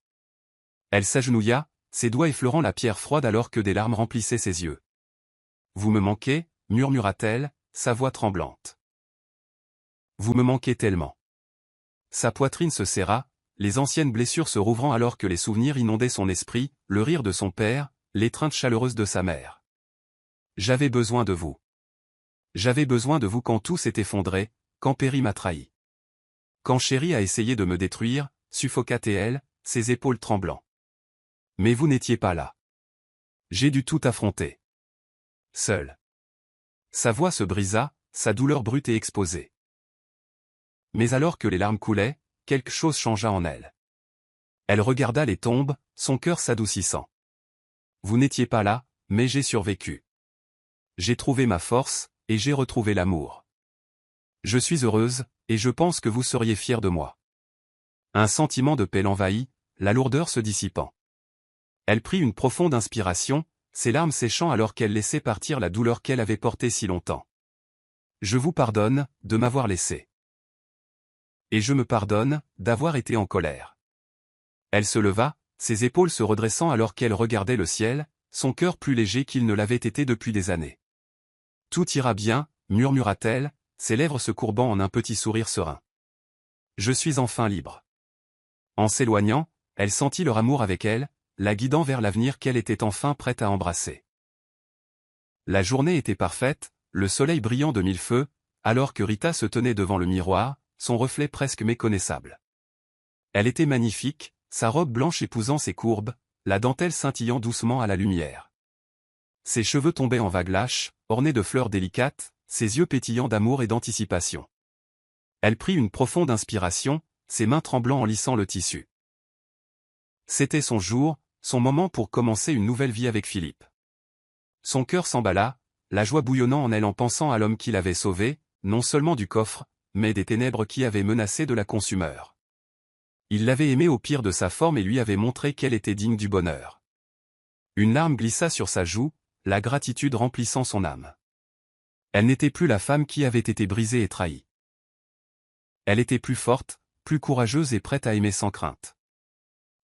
Elle s'agenouilla, ses doigts effleurant la pierre froide alors que des larmes remplissaient ses yeux. « Vous me manquez » murmura-t-elle, sa voix tremblante. « Vous me manquez tellement. » Sa poitrine se serra, les anciennes blessures se rouvrant alors que les souvenirs inondaient son esprit, le rire de son père, l'étreinte chaleureuse de sa mère. « J'avais besoin de vous. J'avais besoin de vous quand tout s'est effondré, quand Perry m'a trahi. Quand Chéri a essayé de me détruire, suffoqua-t-elle, ses épaules tremblant. Mais vous n'étiez pas là. J'ai dû tout affronter. Seul. » Sa voix se brisa, sa douleur brute et exposée. Mais alors que les larmes coulaient, quelque chose changea en elle. Elle regarda les tombes, son cœur s'adoucissant. « Vous n'étiez pas là, mais j'ai survécu. J'ai trouvé ma force, et j'ai retrouvé l'amour. Je suis heureuse, et je pense que vous seriez fiers de moi. » Un sentiment de paix l'envahit, la lourdeur se dissipant. Elle prit une profonde inspiration, ses larmes séchant alors qu'elle laissait partir la douleur qu'elle avait portée si longtemps. « Je vous pardonne, de m'avoir laissé. Et je me pardonne, d'avoir été en colère. » Elle se leva, ses épaules se redressant alors qu'elle regardait le ciel, son cœur plus léger qu'il ne l'avait été depuis des années. « Tout ira bien, » murmura-t-elle, ses lèvres se courbant en un petit sourire serein. « Je suis enfin libre. » En s'éloignant, elle sentit leur amour avec elle, la guidant vers l'avenir qu'elle était enfin prête à embrasser. La journée était parfaite, le soleil brillant de mille feux, alors que Rita se tenait devant le miroir, son reflet presque méconnaissable. Elle était magnifique, sa robe blanche épousant ses courbes, la dentelle scintillant doucement à la lumière. Ses cheveux tombaient en vagues lâches, ornés de fleurs délicates, ses yeux pétillants d'amour et d'anticipation. Elle prit une profonde inspiration, ses mains tremblant en lissant le tissu. C'était son jour, son moment pour commencer une nouvelle vie avec Philippe. Son cœur s'emballa, la joie bouillonnant en elle en pensant à l'homme qui l'avait sauvée, non seulement du coffre, mais des ténèbres qui avaient menacé de la consumeur. Il l'avait aimée au pire de sa forme et lui avait montré qu'elle était digne du bonheur. Une larme glissa sur sa joue, la gratitude remplissant son âme. Elle n'était plus la femme qui avait été brisée et trahie. Elle était plus forte, plus courageuse et prête à aimer sans crainte.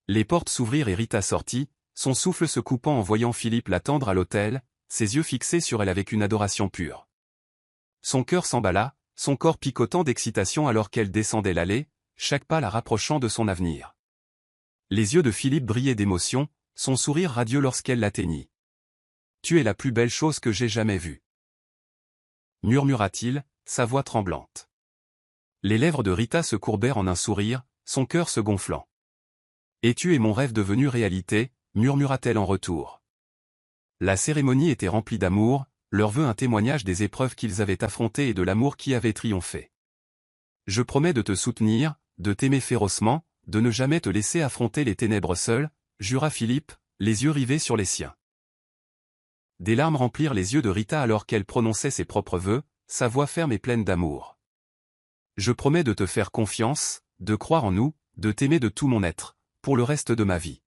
Les portes s'ouvrirent et Rita sortit, son souffle se coupant en voyant Philippe l'attendre à l'autel, ses yeux fixés sur elle avec une adoration pure. Son cœur s'emballa, son corps picotant d'excitation alors qu'elle descendait l'allée, chaque pas la rapprochant de son avenir. Les yeux de Philippe brillaient d'émotion, son sourire radieux lorsqu'elle l'atteignit. « Tu es la plus belle chose que j'ai jamais vue. » murmura-t-il, sa voix tremblante. Les lèvres de Rita se courbèrent en un sourire, son cœur se gonflant. « Et tu es mon rêve devenu réalité, » murmura-t-elle en retour. La cérémonie était remplie d'amour, leur vœu un témoignage des épreuves qu'ils avaient affrontées et de l'amour qui avait triomphé. « Je promets de te soutenir, de t'aimer férocement, de ne jamais te laisser affronter les ténèbres seul, » jura Philippe, les yeux rivés sur les siens. Des larmes remplirent les yeux de Rita alors qu'elle prononçait ses propres vœux, sa voix ferme et pleine d'amour. « Je promets de te faire confiance, de croire en nous, de t'aimer de tout mon être, pour le reste de ma vie. »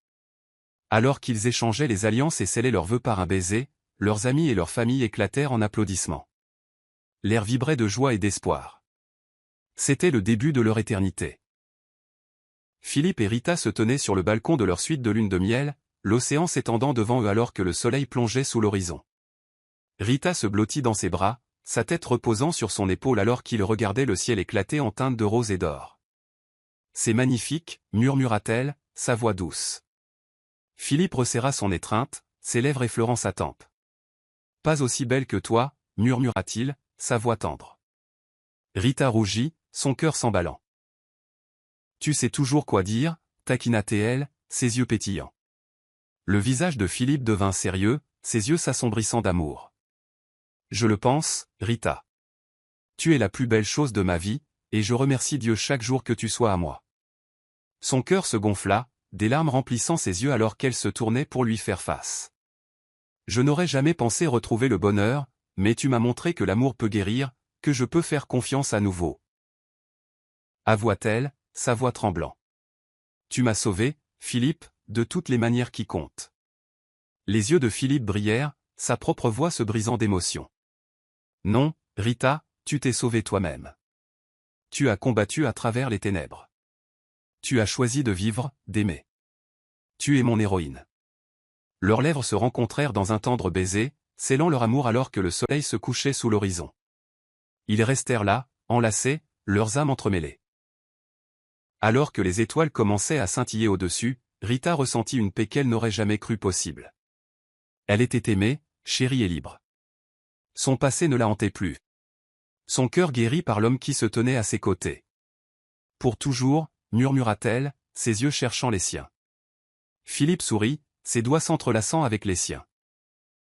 Alors qu'ils échangeaient les alliances et scellaient leurs vœux par un baiser, leurs amis et leurs familles éclatèrent en applaudissements. L'air vibrait de joie et d'espoir. C'était le début de leur éternité. Philippe et Rita se tenaient sur le balcon de leur suite de lune de miel, l'océan s'étendant devant eux alors que le soleil plongeait sous l'horizon. Rita se blottit dans ses bras, sa tête reposant sur son épaule alors qu'il regardait le ciel éclater en teintes de rose et d'or. « C'est magnifique, » murmura-t-elle, sa voix douce. Philippe resserra son étreinte, ses lèvres effleurant sa tempe. « Pas aussi belle que toi, » murmura-t-il, sa voix tendre. Rita rougit, son cœur s'emballant. « Tu sais toujours quoi dire, » taquina-t-elle, ses yeux pétillants. Le visage de Philippe devint sérieux, ses yeux s'assombrissant d'amour. « Je le pense, Rita. Tu es la plus belle chose de ma vie, et je remercie Dieu chaque jour que tu sois à moi. » Son cœur se gonfla, des larmes remplissant ses yeux alors qu'elle se tournait pour lui faire face. « Je n'aurais jamais pensé retrouver le bonheur, mais tu m'as montré que l'amour peut guérir, que je peux faire confiance à nouveau. » avoua-t-elle, sa voix tremblant. Tu m'as sauvé, Philippe, de toutes les manières qui comptent. Les yeux de Philippe brillèrent, sa propre voix se brisant d'émotion. Non, Rita, tu t'es sauvée toi-même. Tu as combattu à travers les ténèbres. Tu as choisi de vivre, d'aimer. Tu es mon héroïne. Leurs lèvres se rencontrèrent dans un tendre baiser, scellant leur amour alors que le soleil se couchait sous l'horizon. Ils restèrent là, enlacés, leurs âmes entremêlées. Alors que les étoiles commençaient à scintiller au-dessus, Rita ressentit une paix qu'elle n'aurait jamais cru possible. Elle était aimée, chérie et libre. Son passé ne la hantait plus. Son cœur guéri par l'homme qui se tenait à ses côtés. Pour toujours, murmura-t-elle, ses yeux cherchant les siens. Philippe sourit, ses doigts s'entrelaçant avec les siens.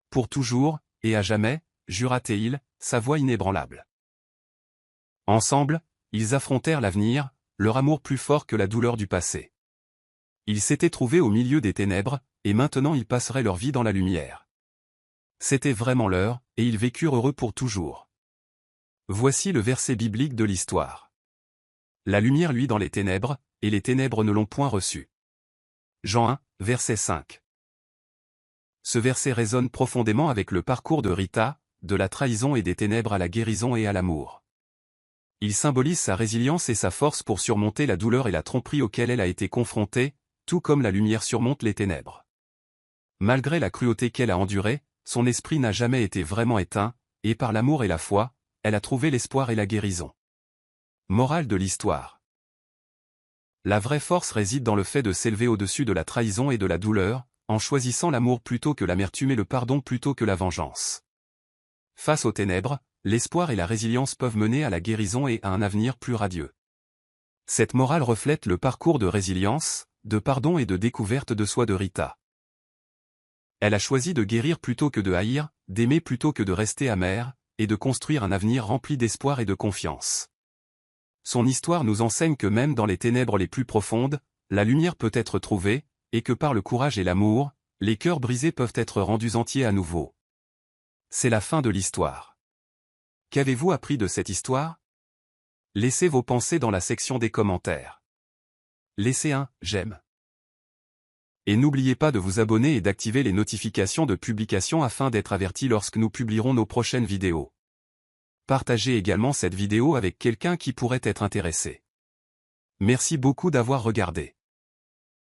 Pour toujours, et à jamais, jura-t-il, sa voix inébranlable. Ensemble, ils affrontèrent l'avenir, leur amour plus fort que la douleur du passé. Ils s'étaient trouvés au milieu des ténèbres, et maintenant ils passeraient leur vie dans la lumière. C'était vraiment l'heure, et ils vécurent heureux pour toujours. Voici le verset biblique de l'histoire. La lumière luit dans les ténèbres, et les ténèbres ne l'ont point reçue. Jean 1, verset 5. Ce verset résonne profondément avec le parcours de Rita, de la trahison et des ténèbres à la guérison et à l'amour. Il symbolise sa résilience et sa force pour surmonter la douleur et la tromperie auxquelles elle a été confrontée, tout comme la lumière surmonte les ténèbres. Malgré la cruauté qu'elle a endurée, son esprit n'a jamais été vraiment éteint, et par l'amour et la foi, elle a trouvé l'espoir et la guérison. Morale de l'histoire. La vraie force réside dans le fait de s'élever au-dessus de la trahison et de la douleur, en choisissant l'amour plutôt que l'amertume et le pardon plutôt que la vengeance. Face aux ténèbres, l'espoir et la résilience peuvent mener à la guérison et à un avenir plus radieux. Cette morale reflète le parcours de résilience, de pardon et de découverte de soi de Rita. Elle a choisi de guérir plutôt que de haïr, d'aimer plutôt que de rester amère, et de construire un avenir rempli d'espoir et de confiance. Son histoire nous enseigne que même dans les ténèbres les plus profondes, la lumière peut être trouvée, et que par le courage et l'amour, les cœurs brisés peuvent être rendus entiers à nouveau. C'est la fin de l'histoire. Qu'avez-vous appris de cette histoire? Laissez vos pensées dans la section des commentaires. Laissez un « j'aime ». Et n'oubliez pas de vous abonner et d'activer les notifications de publication afin d'être averti lorsque nous publierons nos prochaines vidéos. Partagez également cette vidéo avec quelqu'un qui pourrait être intéressé. Merci beaucoup d'avoir regardé.